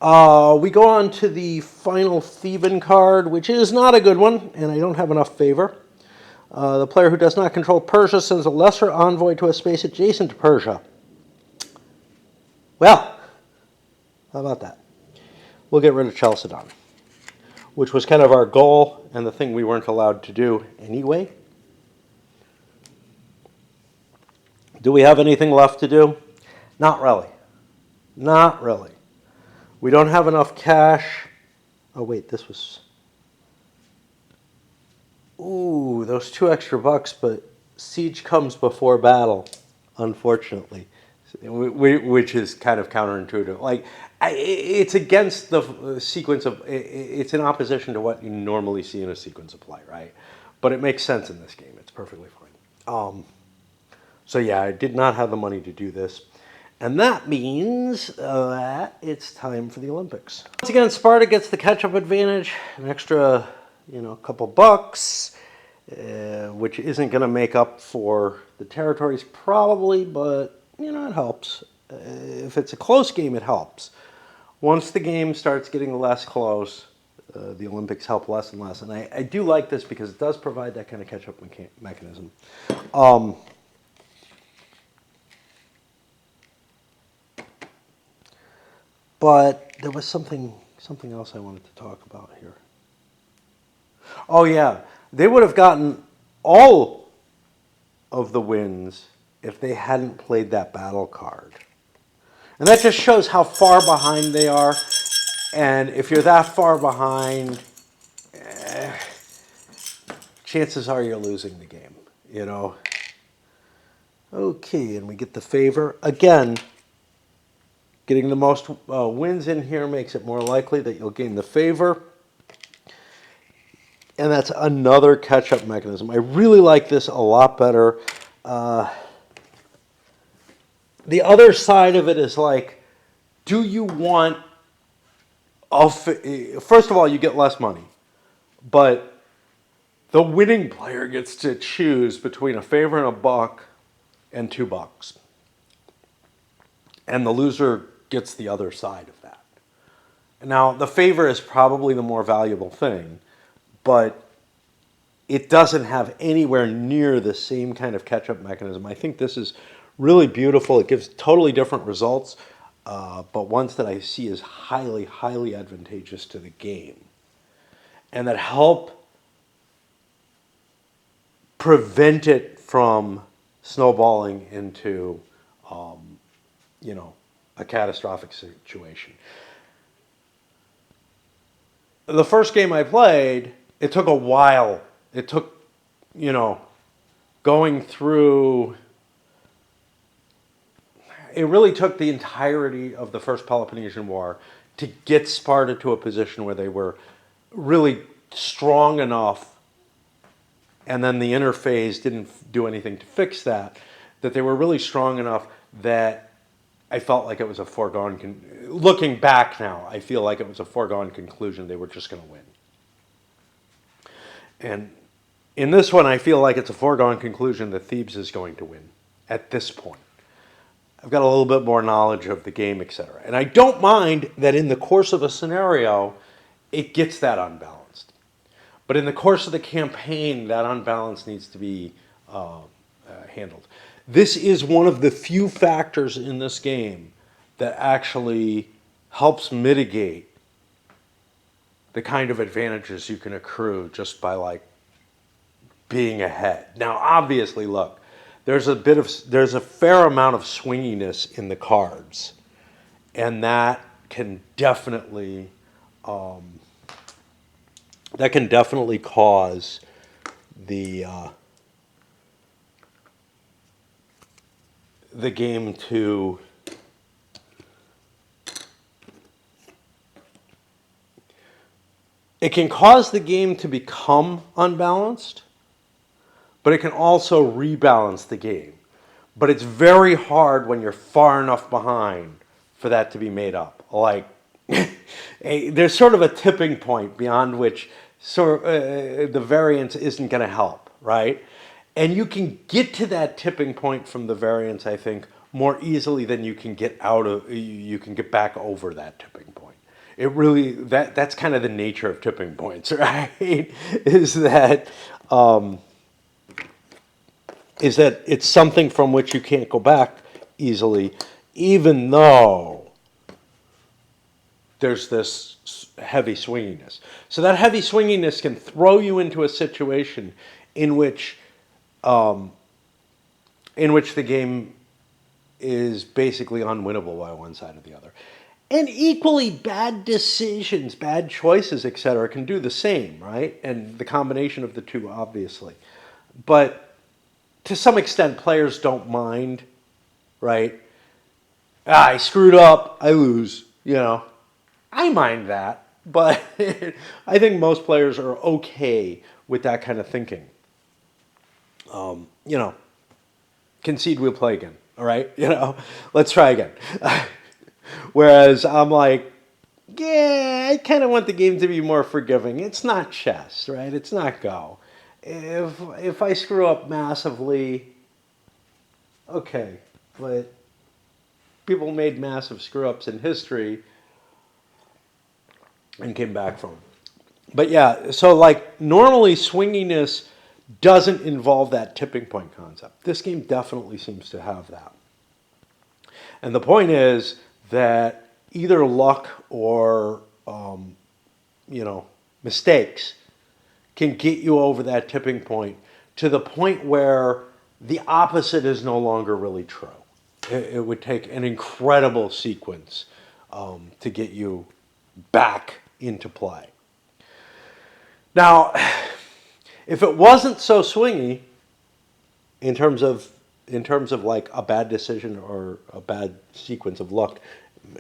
We go on to the final Theban card, which is not a good one, and I don't have enough favor. The player who does not control Persia sends a lesser envoy to a space adjacent to Persia. Well, how about that? We'll get rid of Chalcedon, which was kind of our goal and the thing we weren't allowed to do anyway. Do we have anything left to do? Not really. Not really. We don't have enough cash. Oh, wait, this was... Ooh, those 2 extra bucks, but siege comes before battle, unfortunately, which is kind of counterintuitive. Like, it's against the sequence of, it's in opposition to what you normally see in a sequence of play, right? But it makes sense in this game. It's perfectly fine. So yeah, I did not have the money to do this. And that means that it's time for the Olympics. Once again, Sparta gets the catch-up advantage, an extra, couple bucks, which isn't going to make up for the territories probably, but, it helps. If it's a close game, it helps. Once the game starts getting less close, the Olympics help less and less. And I do like this because it does provide that kind of catch-up mechanism. But there was something else I wanted to talk about here. Oh yeah, they would have gotten all of the wins if they hadn't played that battle card. And that just shows how far behind they are. And if you're that far behind, chances are you're losing the game, Okay, and we get the favor. Again, getting the most wins in here makes it more likely that you'll gain the favor. And that's another catch-up mechanism. I really like this a lot better. The other side of it is like, do you want... First of all, you get less money. But the winning player gets to choose between a favor and a buck and $2. And the loser gets the other side of that. Now, the favor is probably the more valuable thing, but it doesn't have anywhere near the same kind of catch-up mechanism. I think this is really beautiful. It gives totally different results, but ones that I see as highly, highly advantageous to the game, and that help prevent it from snowballing into, a catastrophic situation. The first game I played, it took a while. It took, going through... It really took the entirety of the First Peloponnesian War to get Sparta to a position where they were really strong enough, and then the interphase didn't do anything to fix that they were really strong enough that I felt like it was a foregone... Looking back now, I feel like it was a foregone conclusion they were just going to win. And in this one, I feel like it's a foregone conclusion that Thebes is going to win at this point. I've got a little bit more knowledge of the game, etc. And I don't mind that in the course of a scenario, it gets that unbalanced. But in the course of the campaign, that unbalance needs to be handled. This is one of the few factors in this game that actually helps mitigate the kind of advantages you can accrue just by being ahead. Now, obviously, look, there's a fair amount of swinginess in the cards, and that can definitely cause the game to become unbalanced, but it can also rebalance the game. But it's very hard when you're far enough behind for that to be made up. There's sort of a tipping point beyond which the variance isn't going to help, right? And you can get to that tipping point from the variance, I think, more easily than you can get back over that tipping point. It really, that's kind of the nature of tipping points, right? Is that it's something from which you can't go back easily, even though there's this heavy swinginess. So that heavy swinginess can throw you into a situation in which the game is basically unwinnable by one side or the other. And equally, bad decisions, bad choices, etc., can do the same, right? And the combination of the two, obviously. But to some extent, players don't mind, right? I screwed up, I lose, I mind that, but I think most players are okay with that kind of thinking. Concede, we'll play again. All right, let's try again. Whereas I'm like, yeah, I kind of want the game to be more forgiving. It's not chess, right? It's not Go. If I screw up massively, okay, but people made massive screw ups in history and came back from them. But yeah, so like normally swinginess doesn't involve that tipping point concept. This game definitely seems to have that. And the point is that either luck or mistakes can get you over that tipping point to the point where the opposite is no longer really true. It would take an incredible sequence to get you back into play. Now, if it wasn't so swingy in terms of like a bad decision or a bad sequence of luck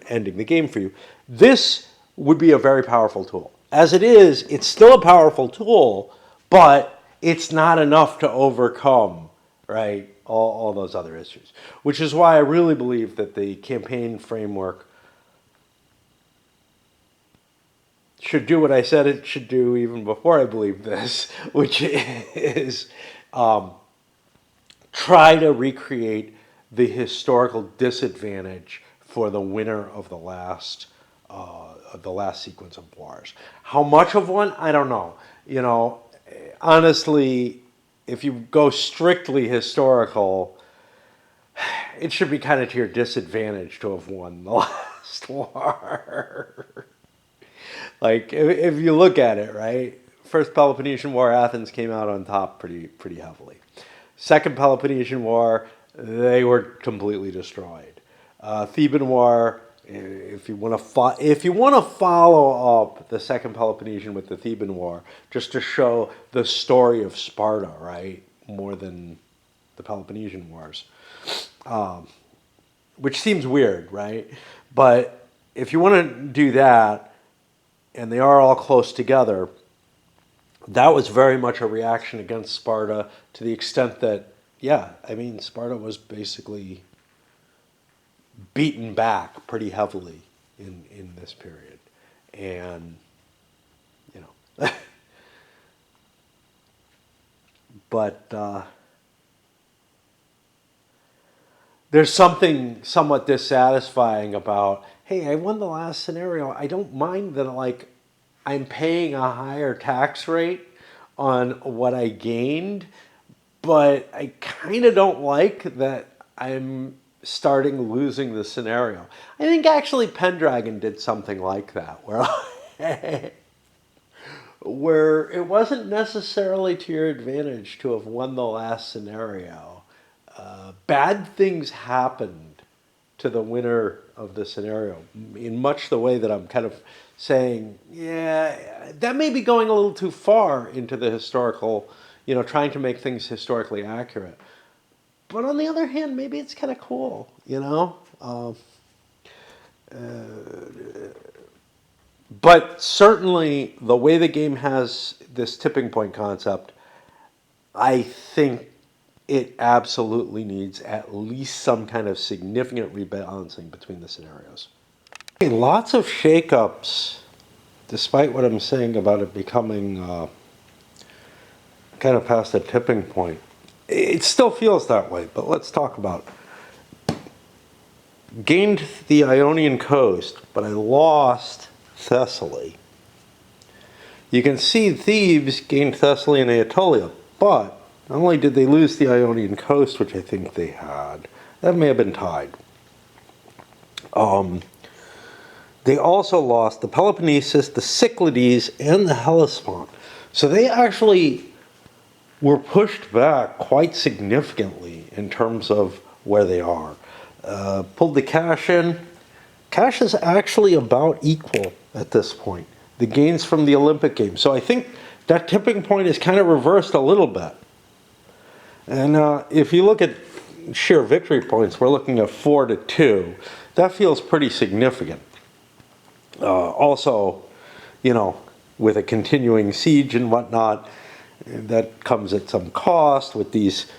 ending the game for you, this would be a very powerful tool. As it is, it's still a powerful tool, but it's not enough to overcome, right, all those other issues. Which is why I really believe that the campaign framework should do what I said it should do even before I believed this, which is try to recreate the historical disadvantage for the winner of the last sequence of wars. How much of one, I don't know. Honestly, if you go strictly historical, it should be kind of to your disadvantage to have won the last war. Like if you look at it, right? First Peloponnesian War, Athens came out on top pretty heavily. Second Peloponnesian War, they were completely destroyed. Theban War, if you want to follow up the Second Peloponnesian with the Theban War, just to show the story of Sparta, right, more than the Peloponnesian Wars, which seems weird, right? But if you want to do that, and they are all close together, that was very much a reaction against Sparta to the extent that, Sparta was basically beaten back pretty heavily in this period. And, but there's something somewhat dissatisfying about, hey, I won the last scenario. I don't mind that, like, I'm paying a higher tax rate on what I gained, but I kind of don't like that I'm starting losing the scenario. I think actually Pendragon did something like that, where it wasn't necessarily to your advantage to have won the last scenario. Bad things happened to the winner of the scenario in much the way that I'm kind of saying, yeah, that may be going a little too far into the historical, trying to make things historically accurate. But on the other hand, maybe it's kind of cool, But certainly the way the game has this tipping point concept, I think it absolutely needs at least some kind of significant rebalancing between the scenarios. Lots of shakeups, despite what I'm saying about it becoming kind of past the tipping point. It still feels that way, but let's talk about it. Gained the Ionian coast, but I lost Thessaly. You can see Thebes gained Thessaly and Aetolia, but not only did they lose the Ionian coast, which I think they had, that may have been tied. They also lost the Peloponnesus, the Cyclades, and the Hellespont. So they actually were pushed back quite significantly in terms of where they are. Pulled the cash in. Cash is actually about equal at this point. The gains from the Olympic Games. So I think that tipping point is kind of reversed a little bit. And if you look at sheer victory points, we're looking at 4-2. That feels pretty significant. Also, with a continuing siege and whatnot, that comes at some cost with these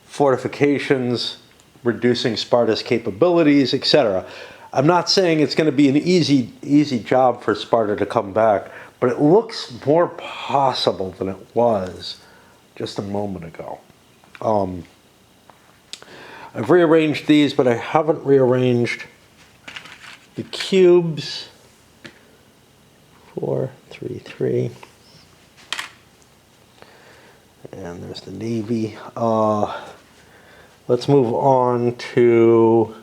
fortifications reducing Sparta's capabilities, etc. I'm not saying it's going to be an easy job for Sparta to come back, but it looks more possible than it was just a moment ago. I've rearranged these, but I haven't rearranged the cubes. 4, 3, 3. And there's the Navy. Let's move on to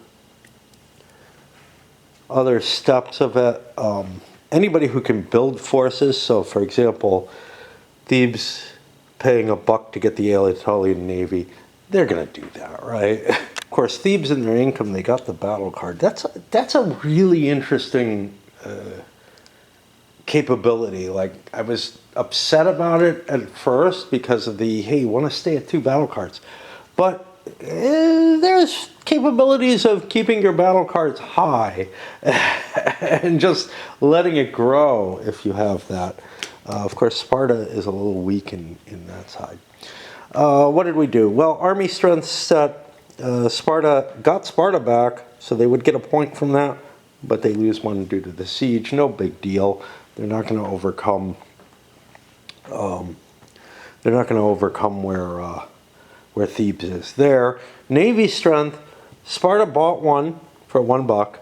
other steps of it. Anybody who can build forces, so for example, Thebes paying $1 to get the Anatolian Navy, they're going to do that, right? Of course, Thebes in their income, they got the battle card. That's a really interesting capability. Like, I was upset about it at first because of the, hey, you want to stay at 2 battle cards. But there's capabilities of keeping your battle cards high and just letting it grow if you have that. Of course, Sparta is a little weak in that side. What did we do? Well, army strength set. Sparta got Sparta back, so they would get a point from that, but they lose 1 due to the siege. No big deal. They're not going to overcome. They're not going to overcome where Thebes is. There, Navy strength. Sparta bought 1 for $1.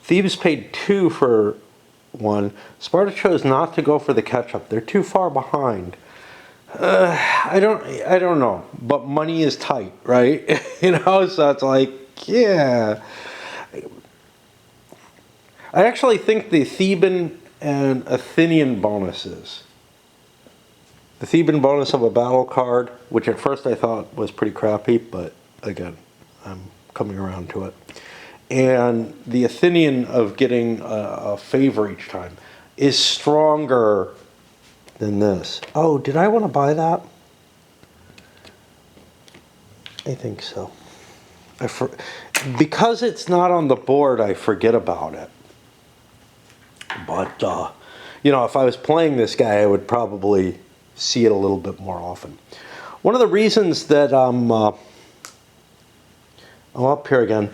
Thebes paid 2 for 1. Sparta chose not to go for the catch-up. They're too far behind. I don't know, but money is tight, right? So it's like, yeah. I actually think the Theban and Athenian bonuses. The Theban bonus of a battle card, which at first I thought was pretty crappy, but again, I'm coming around to it. And the Athenian of getting a favor each time is stronger than this. Oh, did I want to buy that? I think so. Because it's not on the board, I forget about it. But, if I was playing this guy, I would probably see it a little bit more often. One of the reasons that I'm up here again,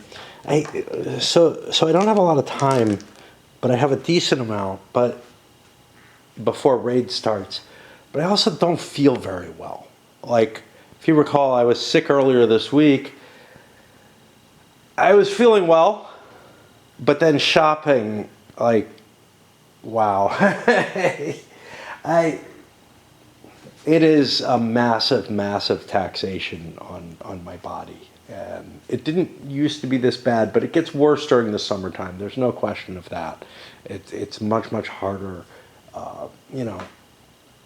so I don't have a lot of time, but I have a decent amount, but before raid starts. But I also don't feel very well. Like, if you recall, I was sick earlier this week. I was feeling well, but then shopping, like, wow. It is a massive taxation on my body. And it didn't used to be this bad, but it gets worse during the summertime. There's no question of that. It's much harder,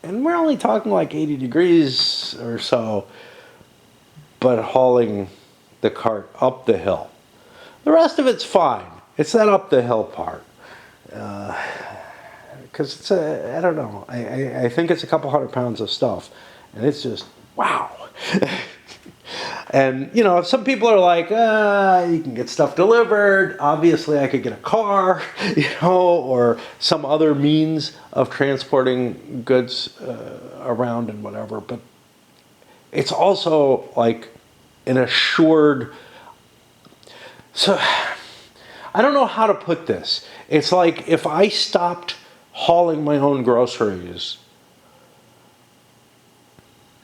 And we're only talking like 80 degrees or so, but hauling the cart up the hill. The rest of it's fine. It's that up the hill part. Because it's I don't know. I think it's a couple 100 pounds of stuff. And it's just, wow. And, if some people are like, you can get stuff delivered. Obviously, I could get a car, or some other means of transporting goods around and whatever. But it's also like an assured. So I don't know how to put this. It's like if I stopped hauling my own groceries.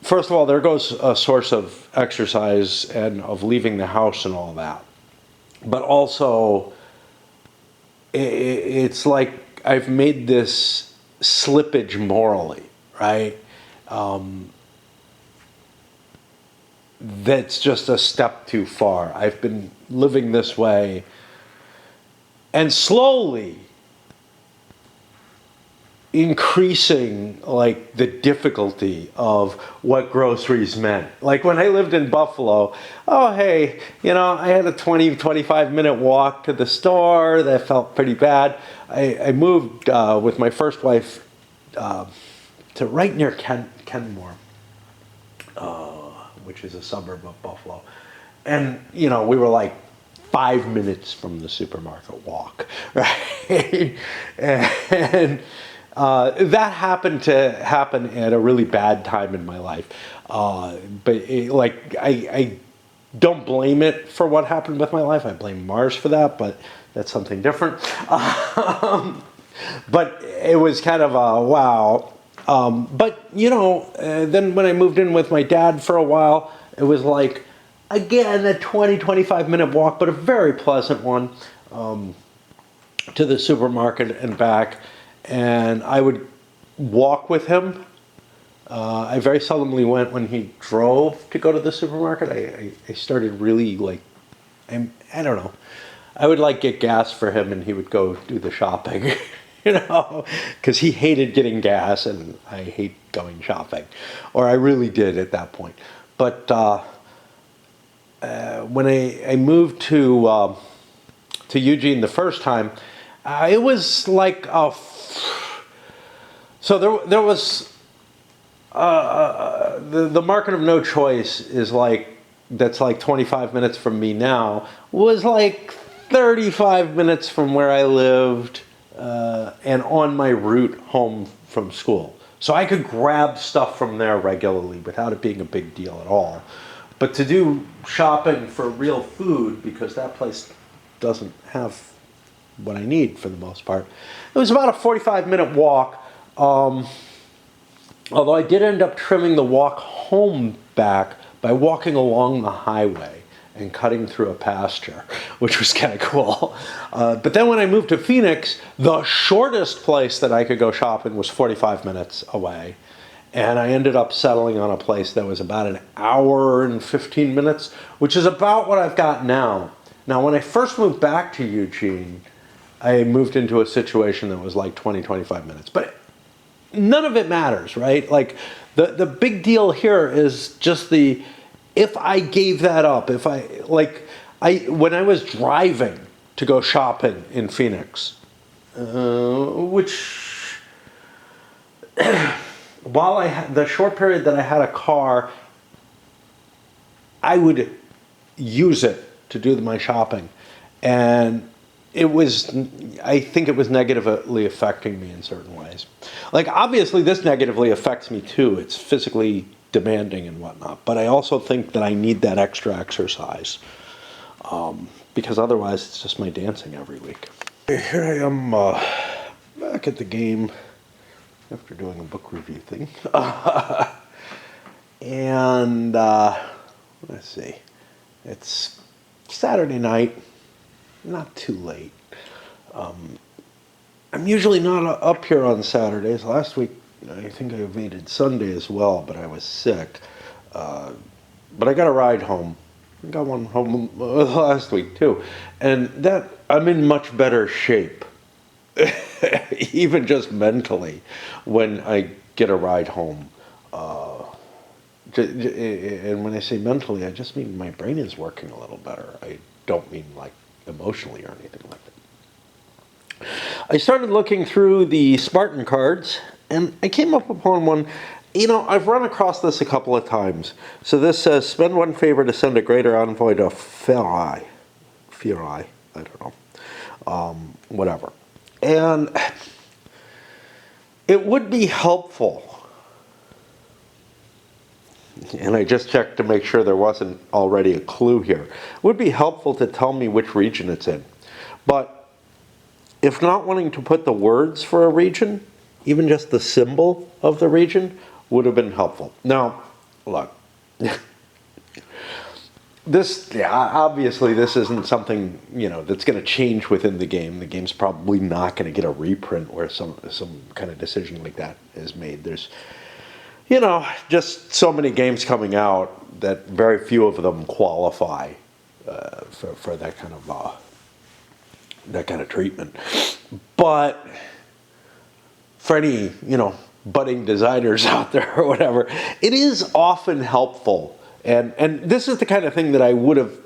First of all, there goes a source of exercise and of leaving the house and all that. But also, it's like I've made this slippage morally, right? That's just a step too far. I've been living this way, and slowly increasing like the difficulty of what groceries meant. Like when I lived in Buffalo, oh hey, I had a 20-25 minute walk to the store. That felt pretty bad. I moved with my first wife to right near Kenmore, which is a suburb of Buffalo. And we were like 5 minutes from the supermarket walk, right? And that happened to happen at a really bad time in my life. But I don't blame it for what happened with my life. I blame Mars for that, but that's something different. But it was kind of a wow. But, then when I moved in with my dad for a while, it was like, again, a 20, 25-minute walk, but a very pleasant one, to the supermarket and back. And I would walk with him. I very seldomly went when he drove to go to the supermarket. I started really I don't know. I would get gas for him and he would go do the shopping, because he hated getting gas and I hate going shopping. Or I really did at that point. But when I moved to Eugene the first time, it was like so there was the market of no choice is that's 25 minutes from me now, was 35 minutes from where I lived, and on my route home from school. So I could grab stuff from there regularly without it being a big deal at all. But to do shopping for real food, because that place doesn't have what I need for the most part, it was about a 45-minute walk. Although I did end up trimming the walk home back by walking along the highway and cutting through a pasture, which was kind of cool. But then when I moved to Phoenix, the shortest place that I could go shopping was 45 minutes away. And I ended up settling on a place that was about an hour and 15 minutes, which is about what I've got now. Now, when I first moved back to Eugene, I moved into a situation that was 20, 25 minutes. But none of it matters, right? The big deal here is just if I gave that up, if when I was driving to go shopping in Phoenix, which while the short period that I had a car, I would use it to do my shopping, and I think it was negatively affecting me in certain ways. Obviously this negatively affects me too. It's physically demanding and whatnot, but I also think that I need that extra exercise, because otherwise it's just my dancing every week. Here I am, back at the game after doing a book review thing. And let's see, it's Saturday night, not too late. I'm usually not up here on Saturdays. Last week, I think I evaded Sunday as well, but I was sick. But I got a ride home. I got one home last week too. And that, I'm in much better shape, even just mentally, when I get a ride home. And when I say mentally, I just mean my brain is working a little better. I don't mean emotionally or anything like that. I started looking through the Spartan cards, and I came up upon one. I've run across this a couple of times. So this says, spend one favor to send a greater envoy to Phirai. I don't know. Whatever. And it would be helpful, and I just checked to make sure there wasn't already a clue here. It would be helpful to tell me which region it's in. But if not wanting to put the words for a region, even just the symbol of the region would have been helpful. Now, look, obviously this isn't something, that's going to change within the game. The game's probably not going to get a reprint where some kind of decision like that is made. There's, just so many games coming out that very few of them qualify for that kind of treatment. But for any, budding designers out there or whatever, it is often helpful. And this is the kind of thing that I would have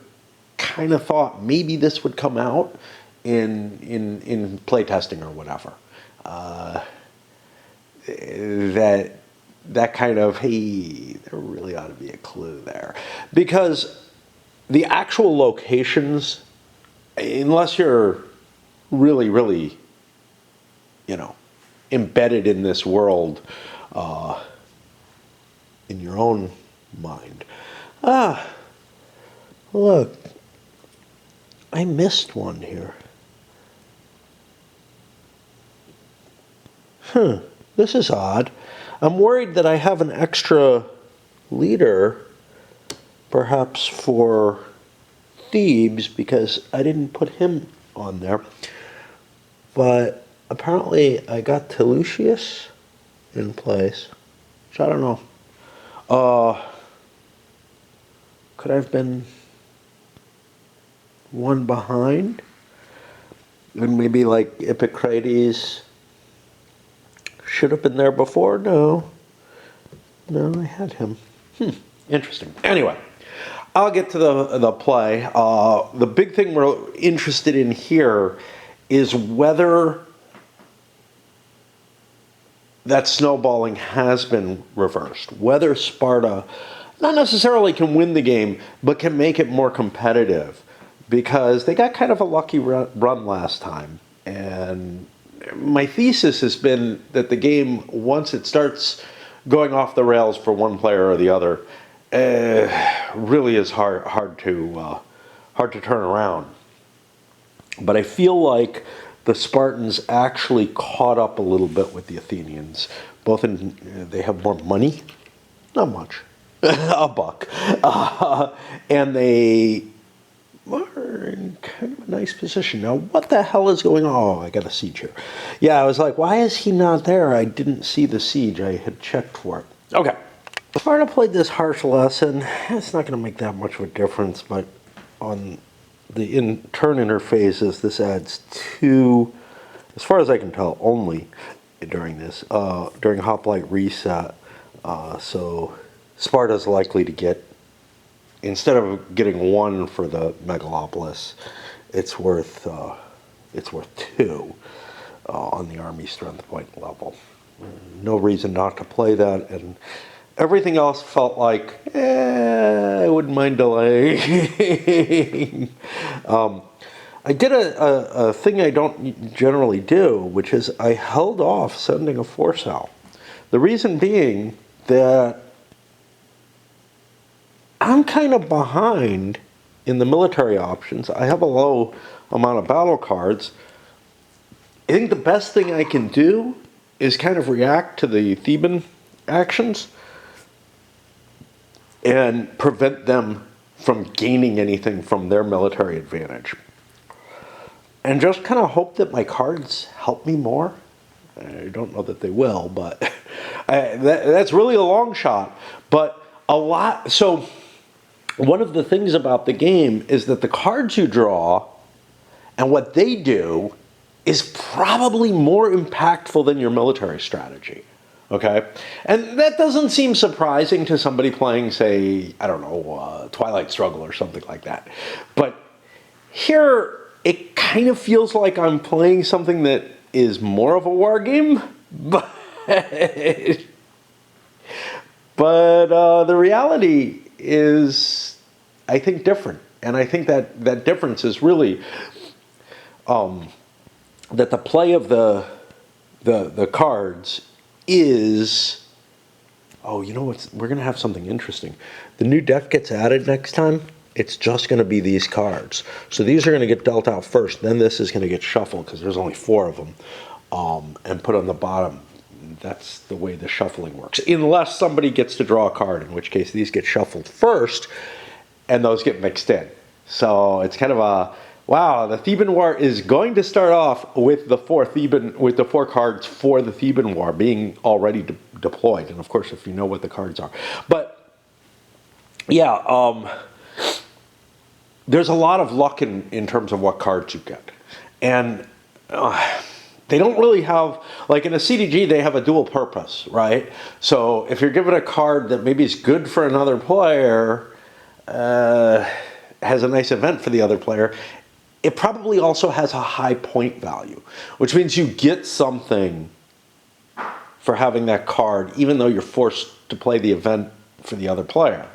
kind of thought maybe this would come out in playtesting or whatever. That kind of, hey, there really ought to be a clue there. Because the actual locations, unless you're really, really, embedded in this world in your own mind. Look, I missed one here. This is odd. I'm worried that I have an extra leader, perhaps for Thebes, because I didn't put him on there. But apparently I got Lucius in place, which I don't know. Could I have been one behind? And maybe like Ippocrates should have been there before? No, I had him. Interesting. Anyway, I'll get to the play. The big thing we're interested in here is whether that snowballing has been reversed. Whether Sparta not necessarily can win the game, but can make it more competitive. Because they got kind of a lucky run last time. And my thesis has been that the game, once it starts going off the rails for one player or the other, really is hard to turn around. But I feel like the Spartans actually caught up a little bit with the Athenians. Both in they have more money, not much, a buck, and they are in kind of a nice position. Now, what the hell is going on? Oh, I got a siege here. Yeah, I was like, why is he not there? I didn't see the siege. I had checked for it. Okay. Sparta played this harsh lesson. It's not going to make that much of a difference, but on the turn interfaces, this adds 2, as far as I can tell, only during this, during Hoplite Reset. So Sparta's likely to get, instead of getting 1 for the Megalopolis, it's worth 2 on the army strength point level. No reason not to play that, and everything else felt like, I wouldn't mind delaying. I did a thing I don't generally do, which is I held off sending a force out. The reason being that I'm kind of behind in the military options. I have a low amount of battle cards. I think the best thing I can do is kind of react to the Theban actions and prevent them from gaining anything from their military advantage. And just kind of hope that my cards help me more. I don't know that they will, but that's really a long shot. But a lot, so one of the things about the game is that the cards you draw and what they do is probably more impactful than your military strategy. Okay? And that doesn't seem surprising to somebody playing, say, I don't know, Twilight Struggle or something like that. But here, it kind of feels like I'm playing something that is more of a war game, but the reality is, I think, different. And I think that difference is really that the play of the cards is, oh, you know what? We're going to have something interesting. The new deck gets added next time. It's just going to be these cards. So these are going to get dealt out first. Then this is going to get shuffled because there's only 4 of them, and put on the bottom. That's the way the shuffling works. Unless somebody gets to draw a card, in which case these get shuffled first, and those get mixed in. So it's kind of a, wow, the Theban War is going to start off with the 4 cards for the Theban War being already deployed. And of course, if you know what the cards are. But yeah, there's a lot of luck in terms of what cards you get. And they don't really have, like in a CDG, they have a dual purpose, right? So if you're given a card that maybe is good for another player, has a nice event for the other player, it probably also has a high point value, which means you get something for having that card, even though you're forced to play the event for the other player.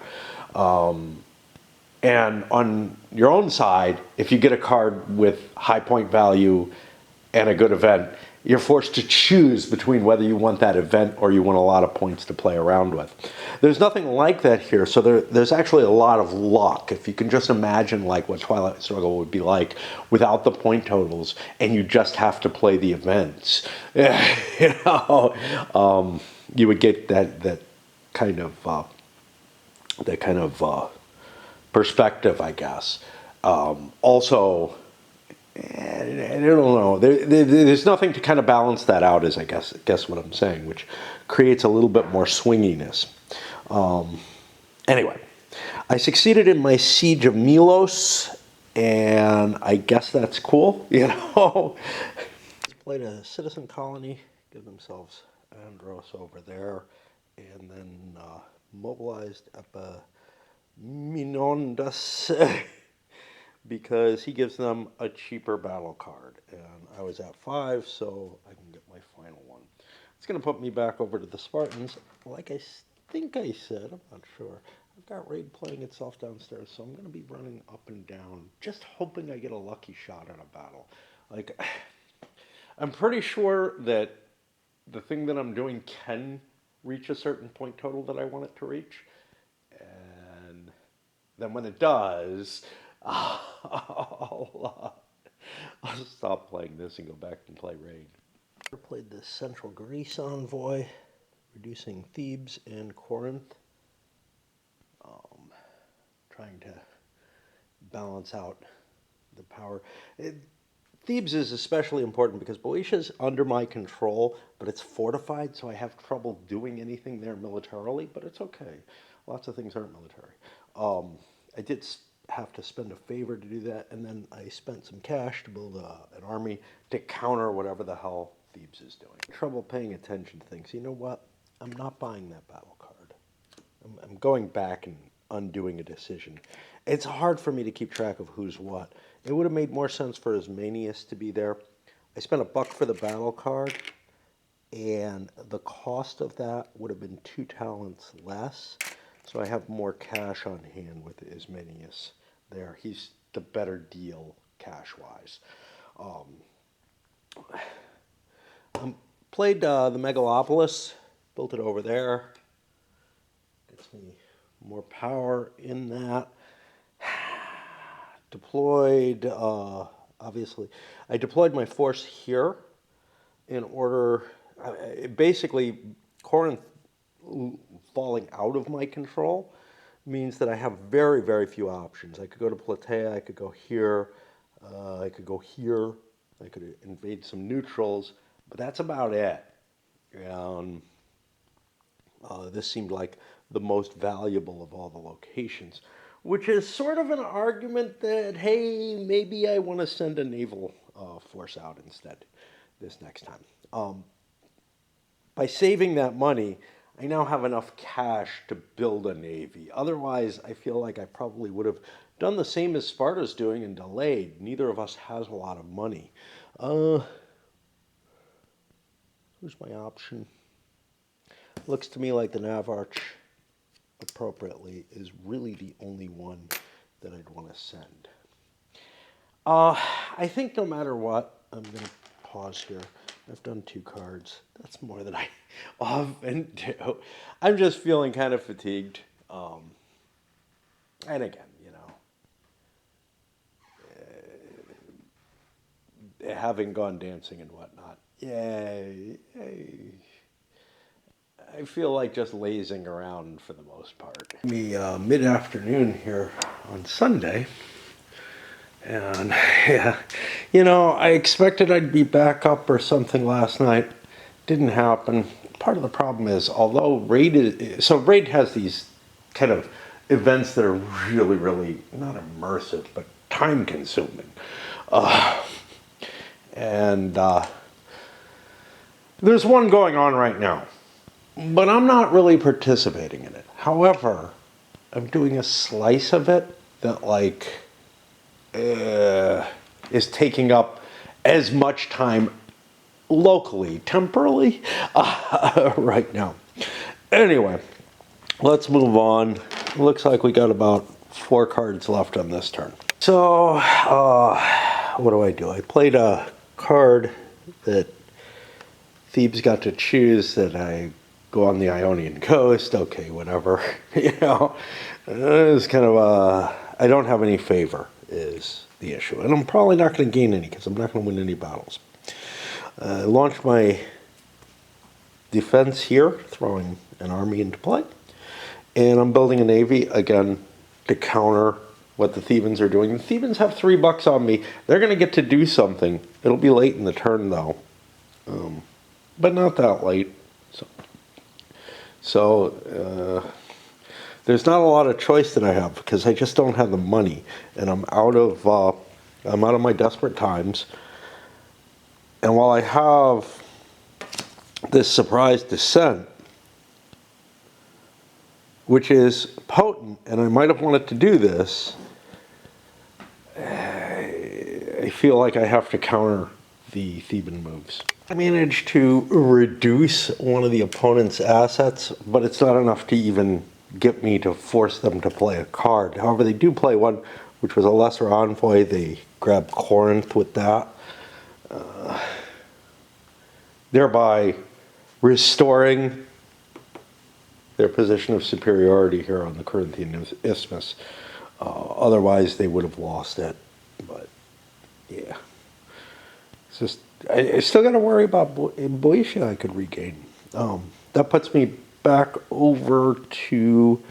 And on your own side, if you get a card with high point value and a good event, you're forced to choose between whether you want that event or you want a lot of points to play around with. There's nothing like that here, so there's actually a lot of luck. If you can just imagine like what Twilight Struggle would be like without the point totals, and you just have to play the events, you know, you would get that kind of perspective, I guess. Also, I don't know. There's nothing to kind of balance that out, is I guess what I'm saying, which creates a little bit more swinginess. Anyway, I succeeded in my siege of Milos, and I guess that's cool, you know. Played a citizen colony, give themselves Andros over there, and then mobilized Epaminondas because he gives them a cheaper battle card. And I was at 5, so I can get my final one. It's going to put me back over to the Spartans. Like I think I said, I'm not sure. I've got Raid playing itself downstairs, so I'm going to be running up and down, just hoping I get a lucky shot at a battle. Like, I'm pretty sure that the thing that I'm doing can reach a certain point total that I want it to reach. And then when it does, I'll stop playing this and go back and play Raid. I played the Central Greece Envoy, reducing Thebes and Corinth, trying to balance out the power. Thebes is especially important because Boeotia's under my control, but it's fortified, so I have trouble doing anything there militarily, but it's okay. Lots of things aren't military. I did have to spend a favor to do that, and then I spent some cash to build an army to counter whatever the hell Thebes is doing. Trouble paying attention to things. You know what? I'm not buying that battle card. I'm going back and undoing a decision. It's hard for me to keep track of who's what. It would have made more sense for Ismenias to be there. I spent $1 for the battle card, and the cost of that would have been 2 talents less. So I have more cash on hand with Ismenias there. He's the better deal cash-wise. Played the Megalopolis, built it over there. Gets me more power in that. Deployed, obviously, I deployed my force here in order, basically, Corinth falling out of my control means that I have very, very few options. I could go to Plataea, I could go here, I could go here, I could invade some neutrals, but that's about it. And this seemed like the most valuable of all the locations, which is sort of an argument that, hey, maybe I want to send a naval force out instead this next time. By saving that money, I now have enough cash to build a navy. Otherwise, I feel like I probably would have done the same as Sparta's doing and delayed. Neither of us has a lot of money. Who's my option? Looks to me like the Navarch, appropriately, is really the only one that I'd want to send. I think no matter what, I'm going to pause here. I've done 2 cards. That's more than I often do. I'm just feeling kind of fatigued. And again, you know, having gone dancing and whatnot, I feel like just lazing around for the most part. Mid-afternoon here on Sunday. And yeah, you know, I expected I'd be back up or something last night. Didn't happen. Part of the problem is, although Raid has these kind of events that are really, really not immersive, but time-consuming. There's one going on right now, but I'm not really participating in it. However, I'm doing a slice of it that, like, is taking up as much time locally, temporarily, right now. Anyway, let's move on. Looks like we got about 4 cards left on this turn. So, what do? I played a card that Thebes got to choose that I go on the Ionian coast. Okay, whatever. It's kind of I don't have any favor is the issue. And I'm probably not going to gain any because I'm not going to win any battles. I launched my defense here, throwing an army into play. And I'm building a navy, again, to counter what the Thebans are doing. The Thebans have $3 on me. They're going to get to do something. It'll be late in the turn, though. But not that late. So there's not a lot of choice that I have because I just don't have the money. And I'm out of my desperate times. And while I have this surprise descent, which is potent, and I might have wanted to do this, I feel like I have to counter the Theban moves. I managed to reduce one of the opponent's assets, but it's not enough to even get me to force them to play a card. However, they do play one, which was a lesser envoy. They grabbed Corinth with that, thereby restoring their position of superiority here on the Corinthian Isthmus. Otherwise, they would have lost it. But yeah, it's just I still got to worry about Boeotia I could regain. That puts me back over to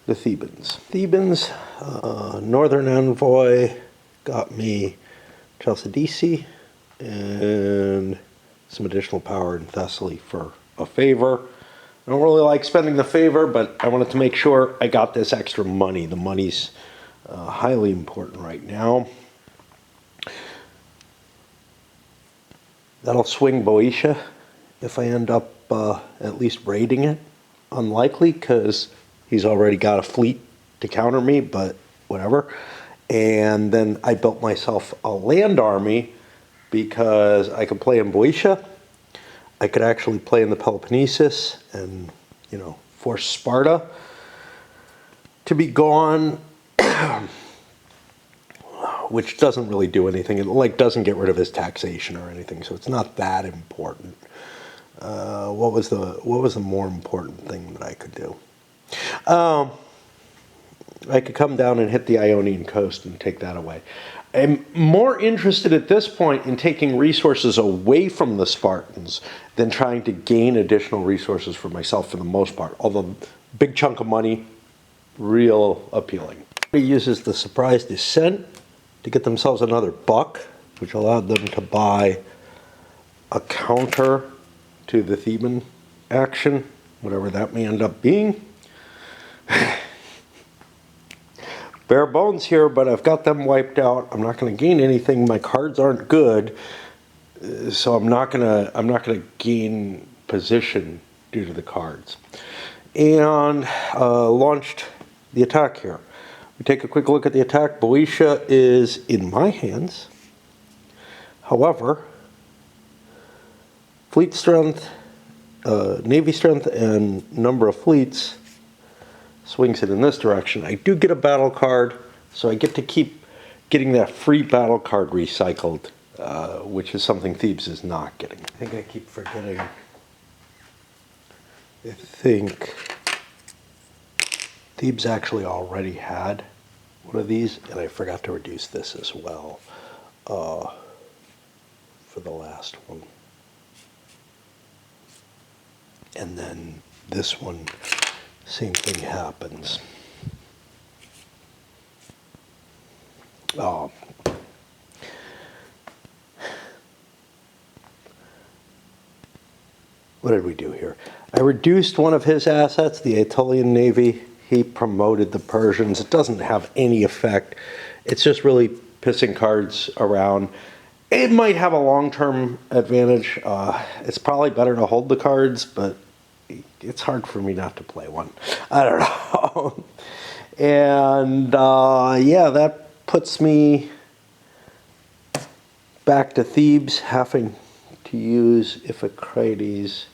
the Thebans. Thebans, Northern Envoy got me Chalcidice and some additional power in Thessaly for a favor. I don't really like spending the favor, but I wanted to make sure I got this extra money. The money's highly important right now. That'll swing Boeotia if I end up at least raiding it. Unlikely, because he's already got a fleet to counter me, but whatever. And then I built myself a land army because I could play in Boeotia. I could actually play in the Peloponnesus and, force Sparta to be gone, which doesn't really do anything. It doesn't get rid of his taxation or anything, so it's not that important. What was the more important thing that I could do? I could come down and hit the Ionian coast and take that away. I'm more interested at this point in taking resources away from the Spartans than trying to gain additional resources for myself for the most part. Although, big chunk of money, real appealing. He uses the surprise descent to get themselves another buck, which allowed them to buy a counter to the Theban action, whatever that may end up being. Bare bones here, but I've got them wiped out. I'm not going to gain anything. My cards aren't good, so I'm not gonna gain position due to the cards. And launched the attack here. We take a quick look at the attack. Boeotia is in my hands. However, fleet strength, navy strength, and number of fleets swings it in this direction. I do get a battle card, so I get to keep getting that free battle card recycled, which is something Thebes is not getting. I think I keep forgetting. I think Thebes actually already had one of these, and I forgot to reduce this as well for the last one. And then this one, same thing happens. Oh. What did we do here? I reduced one of his assets, the Aetolian Navy. He promoted the Persians. It doesn't have any effect. It's just really pissing cards around. It might have a long-term advantage. It's probably better to hold the cards, but it's hard for me not to play one. I don't know. And yeah, that puts me back to Thebes, having to use Iphicrates,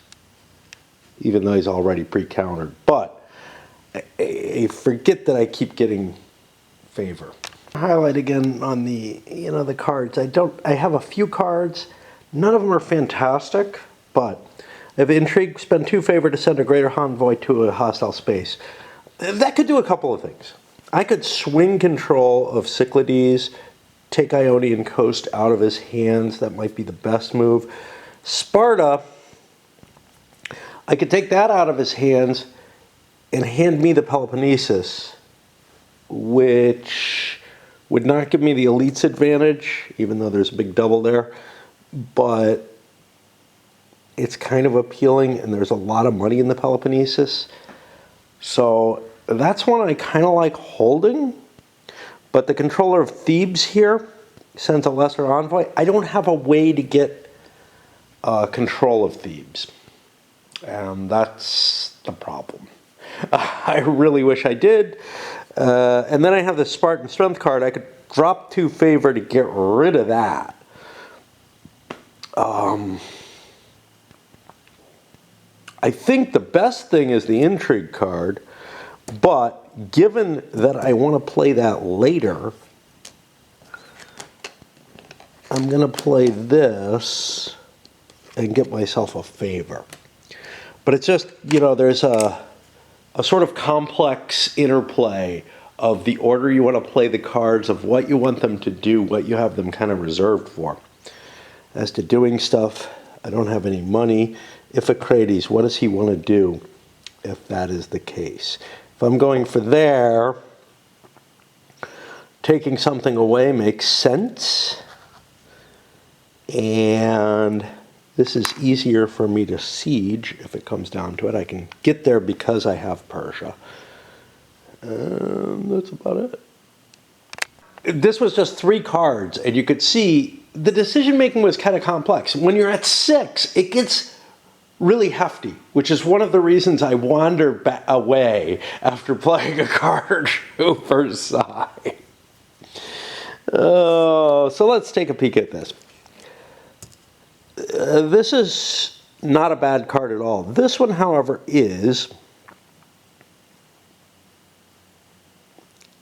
even though he's already pre-countered. But I forget that I keep getting favor. Highlight again on the the cards. I have a few cards. None of them are fantastic. But if intrigue, spend 2 favor to send a greater envoy to a hostile space. That could do a couple of things. I could swing control of Cyclades, take Ionian Coast out of his hands. That might be the best move. Sparta, I could take that out of his hands and hand me the Peloponnesus, which would not give me the elites advantage, even though there's a big double there, but it's kind of appealing, and there's a lot of money in the Peloponnesus. So that's one I kind of like holding, but the controller of Thebes here sends a lesser envoy. I don't have a way to get control of Thebes, and that's the problem. I really wish I did. And then I have the Spartan Strength card. I could drop 2 favor to get rid of that. I think the best thing is the Intrigue card, but given that I want to play that later, I'm going to play this and get myself a favor. But it's just, you know, there's a sort of complex interplay of the order you want to play the cards, of what you want them to do, what you have them kind of reserved for. As to doing stuff, I don't have any money. Iphicrates, what does he want to do if that is the case? If I'm going for there, taking something away makes sense. And this is easier for me to siege if it comes down to it. I can get there because I have Persia. And that's about it. This was just 3 cards, and you could see the decision making was kind of complex. When you're at 6, it gets really hefty, which is one of the reasons I wander away after playing a card to Versailles. So let's take a peek at this. This is not a bad card at all. This one, however, is,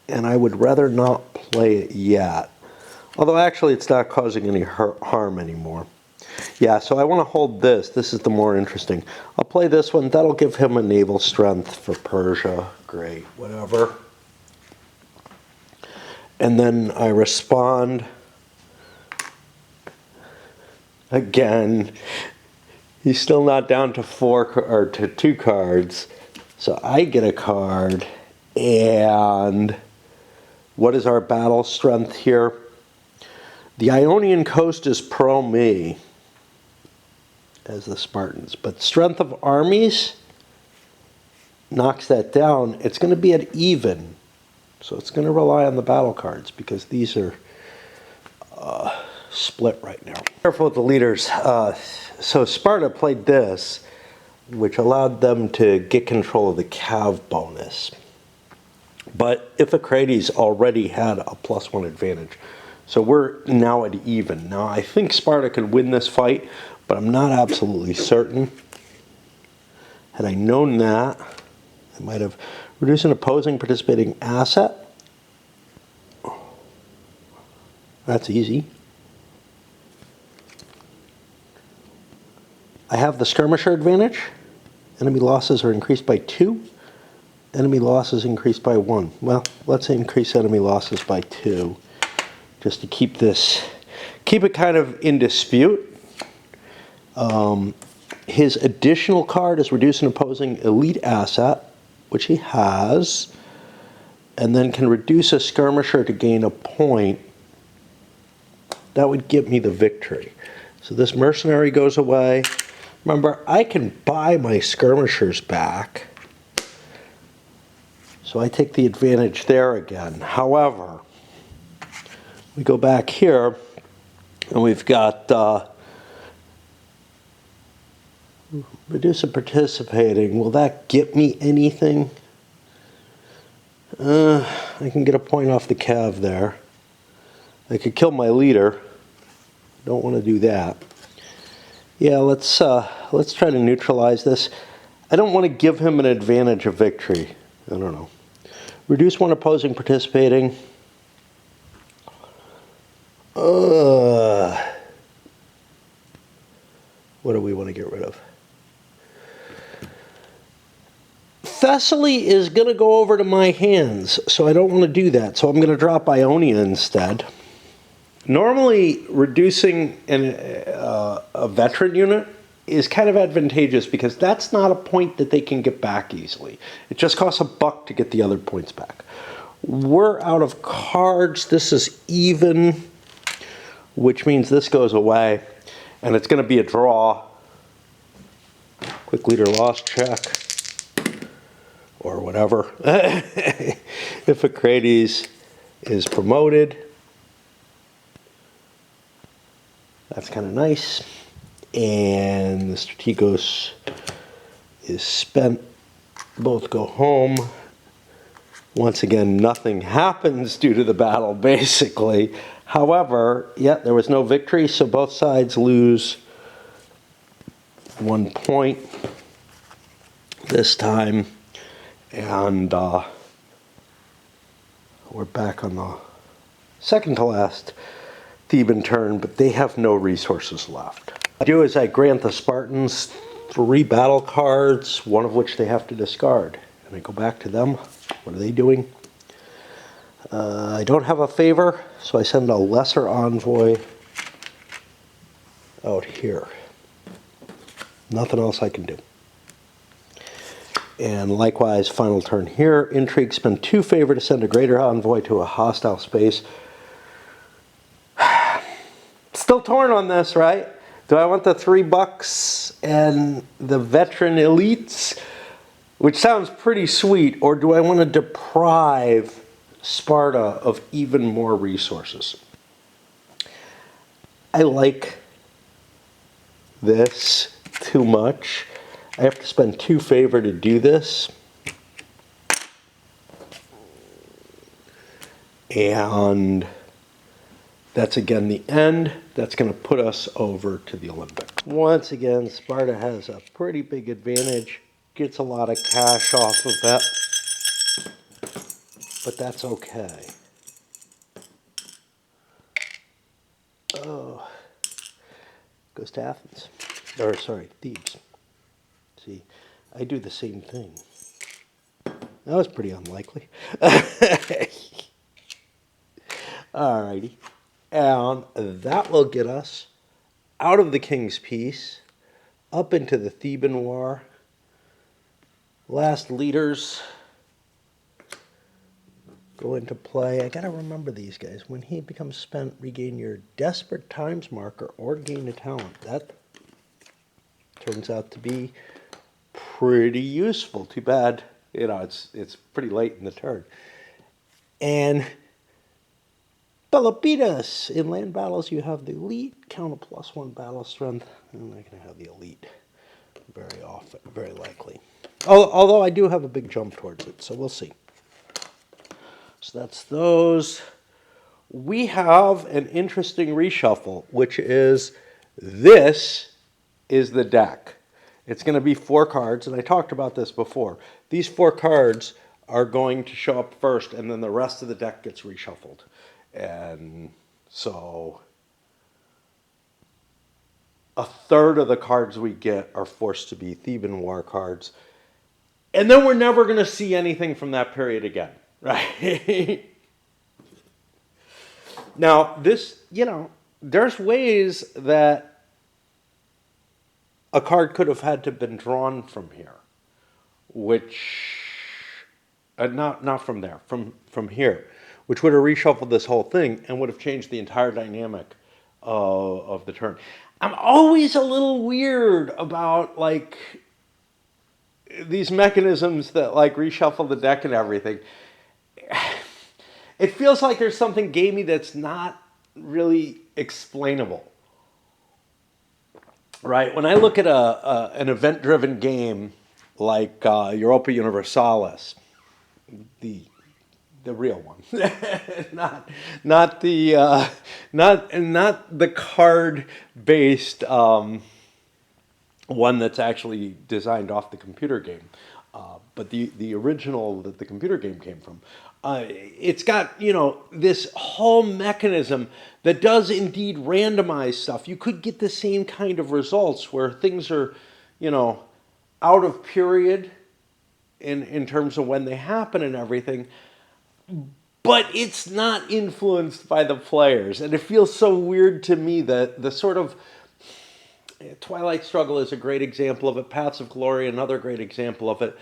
and I would rather not play it yet. Although actually it's not causing any harm anymore. Yeah, so I want to hold this. This is the more interesting. I'll play this one. That'll give him a naval strength for Persia. Great, whatever. And then I respond. Again, he's still not down to 4 or to 2 cards. So I get a card. And what is our battle strength here? The Ionian Coast is pro me, as the Spartans, but strength of armies knocks that down. It's going to be at even, so it's going to rely on the battle cards because these are split right now. Careful with the leaders. So Sparta played this, which allowed them to get control of the cav bonus, but Iphicrates already had a +1 advantage. So we're now at even. Now I think Sparta could win this fight, but I'm not absolutely certain. Had I known that, I might have reduced an opposing participating asset. That's easy. I have the skirmisher advantage. Enemy losses are increased by 2. Enemy losses increased by 1. Well, let's increase enemy losses by 2. Just to keep it kind of in dispute. His additional card is reduce an opposing elite asset, which he has, and then can reduce a skirmisher to gain a point. That would give me the victory. So this mercenary goes away. Remember, I can buy my skirmishers back. So I take the advantage there again. However, we go back here, and we've got reduce a participating. Will that get me anything? I can get a point off the cav there. I could kill my leader. Don't want to do that. Yeah, let's try to neutralize this. I don't want to give him an advantage of victory. I don't know. Reduce 1 opposing participating. What do do we want to get rid of? Thessaly is going to go over to my hands, so I don't want to do that. So I'm going to drop Ionia instead. Normally, reducing a veteran unit is kind of advantageous because that's not a point that they can get back easily. It just costs $1 to get the other points back. We're out of cards. This is even, which means this goes away, and it's going to be a draw. Quick leader loss check, or whatever. If Acrates is promoted, that's kind of nice. And the Strategos is spent. Both go home. Once again, nothing happens due to the battle, basically. However, yeah, there was no victory, so both sides lose 1 point this time. And we're back on the second to last Theban turn, but they have no resources left. What I do is I grant the Spartans 3 battle cards, one of which they have to discard. And I go back to them. What are they doing? I don't have a favor, so I send a lesser envoy out here. Nothing else I can do. And likewise, final turn here. Intrigue, spend 2 favor to send a greater envoy to a hostile space. Still torn on this, right? Do I want the $3 and the veteran elites, which sounds pretty sweet, or do I want to deprive Sparta of even more resources? I like this too much. I have to spend 2 favor to do this. And that's again the end. That's going to put us over to the Olympic. Once again, Sparta has a pretty big advantage. Gets a lot of cash off of that. But that's okay. Oh. Goes to Athens. Or sorry, Thebes. See, I do the same thing. That was pretty unlikely. Alrighty. And that will get us out of the King's Peace, up into the Theban War. Last leaders go into play. I gotta remember these guys. When he becomes spent, regain your Desperate Times marker or gain a talent. That turns out to be pretty useful. Too bad, you know, it's pretty late in the turn. And Pelopidas. In land battles, you have the elite, count a +1 battle strength. I'm not going to have the elite very often, very likely. Although I do have a big jump towards it, so we'll see. So that's those. We have an interesting reshuffle, which is this is the deck. It's going to be 4 cards, and I talked about this before. These 4 cards are going to show up first, and then the rest of the deck gets reshuffled. And so a third of the cards we get are forced to be Theban War cards. And then we're never going to see anything from that period again, right? Now, this, you know, there's ways that a card could have had to have been drawn from here, which, not from there, from here, which would have reshuffled this whole thing and would have changed the entire dynamic of the turn. I'm always a little weird about, like, these mechanisms that, like, reshuffle the deck and everything. It feels like there's something gamey that's not really explainable. Right? When I look at an event-driven game like Europa Universalis, the real one, not the card-based one that's actually designed off the computer game, but the original that the computer game came from. It's got, this whole mechanism that does indeed randomize stuff. You could get the same kind of results where things are, out of period in terms of when they happen and everything, but it's not influenced by the players. And it feels so weird to me that the sort of Twilight Struggle is a great example of it. Paths of Glory, another great example of it,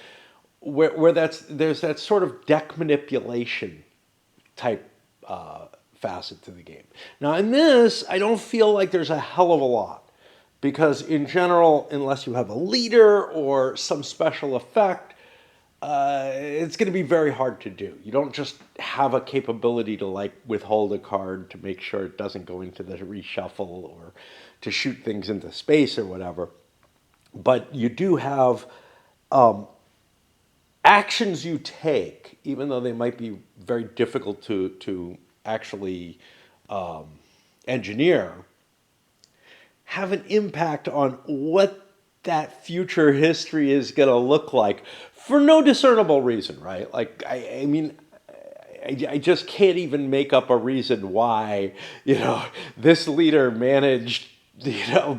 where there's that sort of deck manipulation type facet to the game. Now in this, I don't feel like there's a hell of a lot, because in general, unless you have a leader or some special effect, it's going to be very hard to do. You don't just have a capability to like withhold a card to make sure it doesn't go into the reshuffle or to shoot things into space or whatever. But you do have actions you take, even though they might be very difficult to actually engineer, have an impact on what that future history is going to look like for no discernible reason, right? Like, I mean, I just can't even make up a reason why, this leader managed,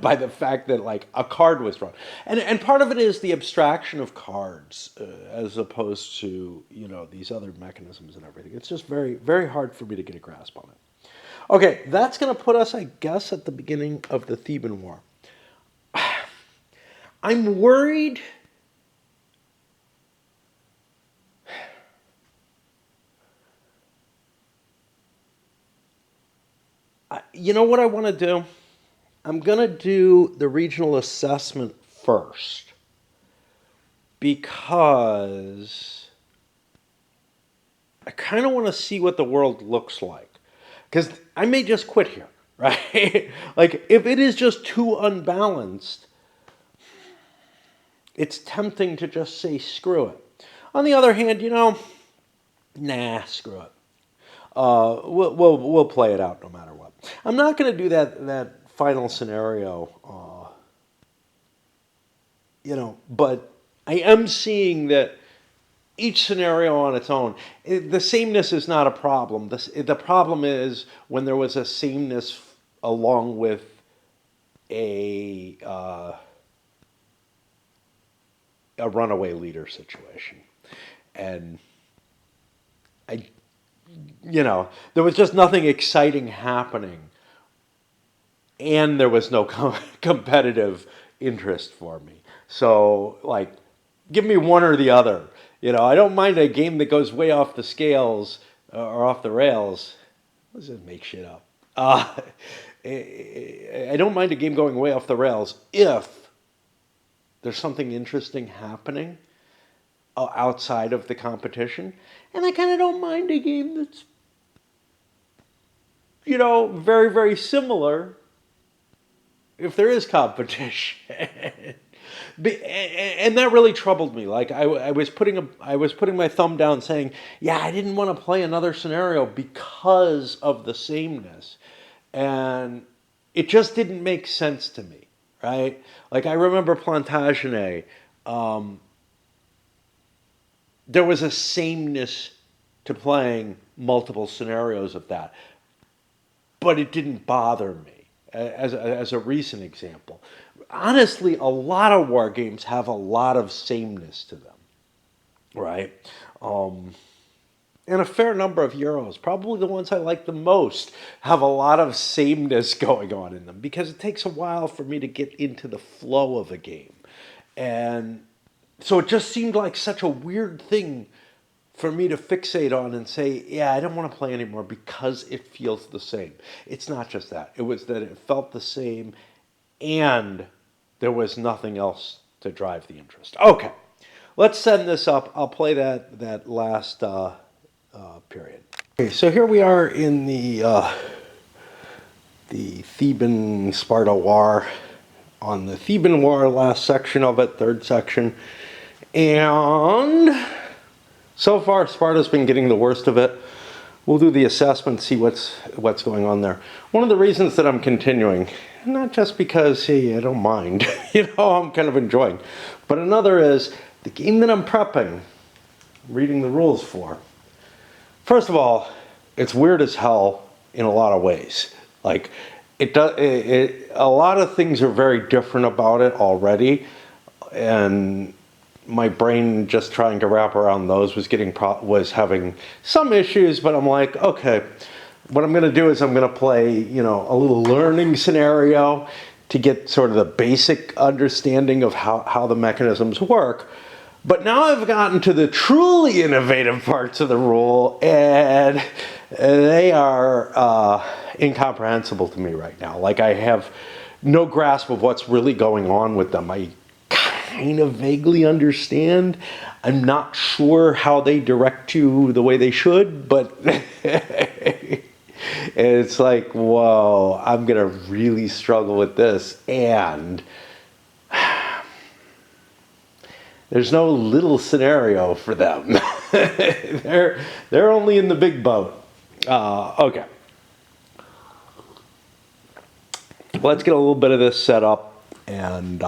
by the fact that like a card was drawn. And part of it is the abstraction of cards as opposed to, these other mechanisms and everything. It's just very, very hard for me to get a grasp on it. Okay, that's going to put us, I guess, at the beginning of the Theban War. I'm worried. You know what I want to do? I'm going to do the regional assessment first, because I kind of want to see what the world looks like. Because I may just quit here, right? Like, if it is just too unbalanced, it's tempting to just say, screw it. On the other hand, nah, screw it. We'll play it out no matter what. I'm not going to do that final scenario, but I am seeing that each scenario on its own, the sameness is not a problem. The problem is when there was a sameness along with a runaway leader situation. And there was just nothing exciting happening, and there was no competitive interest for me. So, like, give me one or the other. I don't mind a game that goes way off the scales or off the rails. Let's just make shit up. I don't mind a game going way off the rails if there's something interesting happening outside of the competition. And I kind of don't mind a game that's, very, very similar if there is competition. And that really troubled me. Like, I was putting my thumb down saying, yeah, I didn't want to play another scenario because of the sameness. And it just didn't make sense to me, right? Like, I remember Plantagenet. There was a sameness to playing multiple scenarios of that, but it didn't bother me as a recent example. Honestly, a lot of war games have a lot of sameness to them, right? And a fair number of Euros, probably the ones I like the most, have a lot of sameness going on in them, because it takes a while for me to get into the flow of a game. And so it just seemed like such a weird thing for me to fixate on and say, yeah, I don't want to play anymore because it feels the same. It's not just that. It was that it felt the same and there was nothing else to drive the interest. Okay, let's send this up. I'll play that last period. Okay, so here we are in the Theban Sparta War. On the Theban War, last section of it, third section. And so far, Sparta's been getting the worst of it. We'll do the assessment, see what's going on there. One of the reasons that I'm continuing, not just because, hey, I don't mind, I'm kind of enjoying, but another is the game that I'm prepping, reading the rules for, First of all, it's weird as hell in a lot of ways. Like, a lot of things are very different about it already, and my brain just trying to wrap around those was having some issues. But I'm like, okay, what I'm going to do is I'm going to play, a little learning scenario to get sort of the basic understanding of how the mechanisms work. But now I've gotten to the truly innovative parts of the rule, and they are incomprehensible to me right now. Like, I have no grasp of what's really going on with them. I kind of vaguely understand. I'm not sure how they direct you the way they should, but it's like, whoa, I'm going to really struggle with this. And there's no little scenario for them. They're only in the big boat. Okay. Let's get a little bit of this set up, and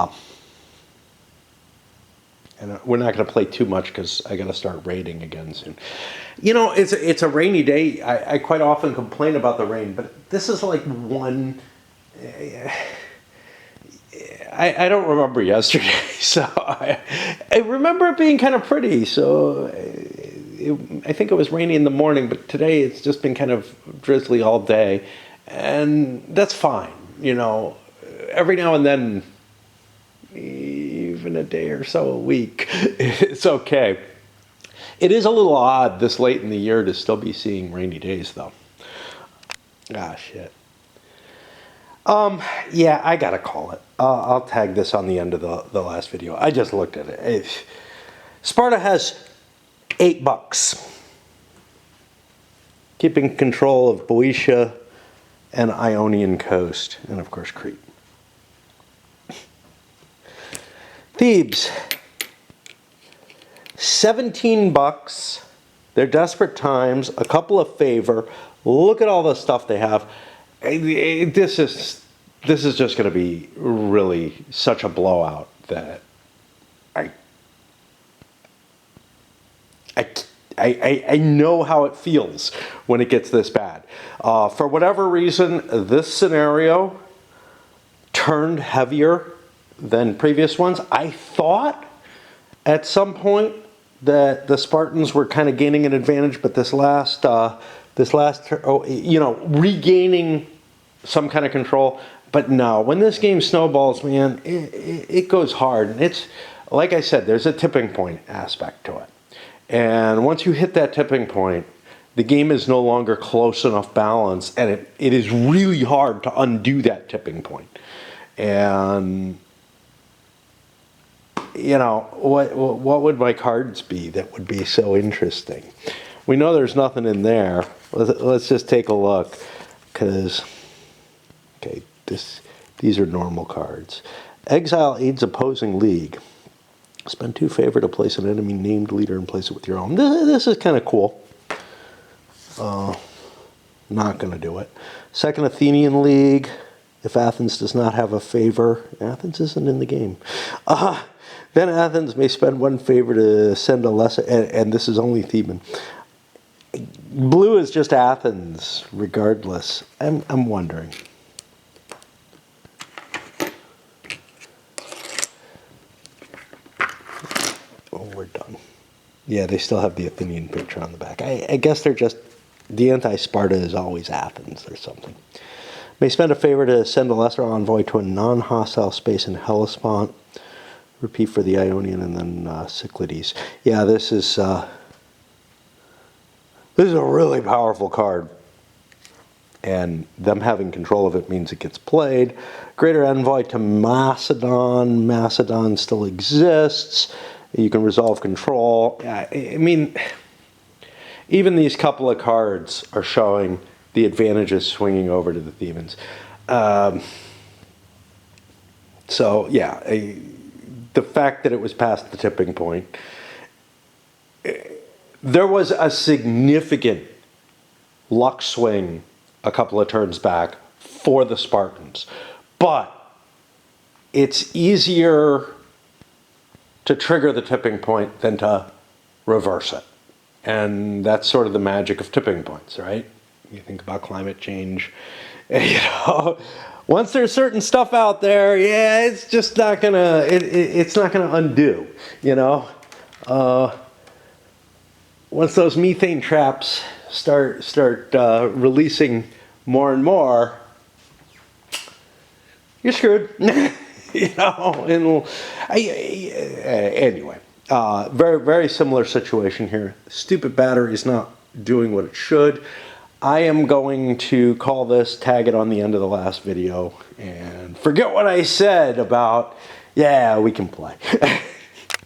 we're not going to play too much because I got to start raiding again soon. It's a rainy day. I quite often complain about the rain, but this is like one. I don't remember yesterday, so I remember it being kind of pretty. So I think it was rainy in the morning, but today it's just been kind of drizzly all day, and that's fine. Every now and then, even a day or so a week, it's okay. It is a little odd this late in the year to still be seeing rainy days, though. Ah, shit. Yeah, I gotta call it. I'll tag this on the end of the last video. I just looked at it. Sparta has $8. Keeping control of Boeotia and Ionian coast, and of course Crete. Thebes, $17. They're desperate times, a couple of favor. Look at all the stuff they have. This is just going to be really such a blowout that I know how it feels when it gets this bad. For whatever reason, this scenario turned heavier than previous ones. I thought at some point that the Spartans were kind of gaining an advantage, but regaining some kind of control. But no, when this game snowballs, man, it goes hard. And it's, like I said, there's a tipping point aspect to it. And once you hit that tipping point, the game is no longer close enough balance, and it is really hard to undo that tipping point. And what would my cards be that would be so interesting? We know there's nothing in there. Let's just take a look, because these are normal cards. Exile aids opposing league. Spend 2 favor to place an enemy named leader and place it with your own. This is kind of cool. Not going to do it. Second Athenian League. If Athens does not have a favor, Athens isn't in the game. Then Athens may spend 1 favor to send a lesser, and this is only Theban. Blue is just Athens, regardless. I'm wondering. Oh, we're done. Yeah, they still have the Athenian picture on the back. I guess they're just, the anti-Sparta is always Athens or something. May spend a favor to send a lesser envoy to a non-hostile space in Hellespont. Repeat for the Ionian and then Cyclades. Yeah, this is a really powerful card. And them having control of it means it gets played. Greater envoy to Macedon. Macedon still exists. You can resolve control. I mean, even these couple of cards are showing the advantages swinging over to the Thebans. So, yeah, the fact that it was past the tipping point, there was a significant luck swing a couple of turns back for the Spartans. But it's easier to trigger the tipping point than to reverse it. And that's sort of the magic of tipping points, right? You think about climate change, you know, once there's certain stuff out there, yeah, it's just not gonna, it's not gonna undo, you know. Once those methane traps start releasing more and more, you're screwed. You know, and anyway, very similar situation here. Stupid battery is not doing what it should. I am going to call this, tag it on the end of the last video, and forget what I said about, yeah, we can play.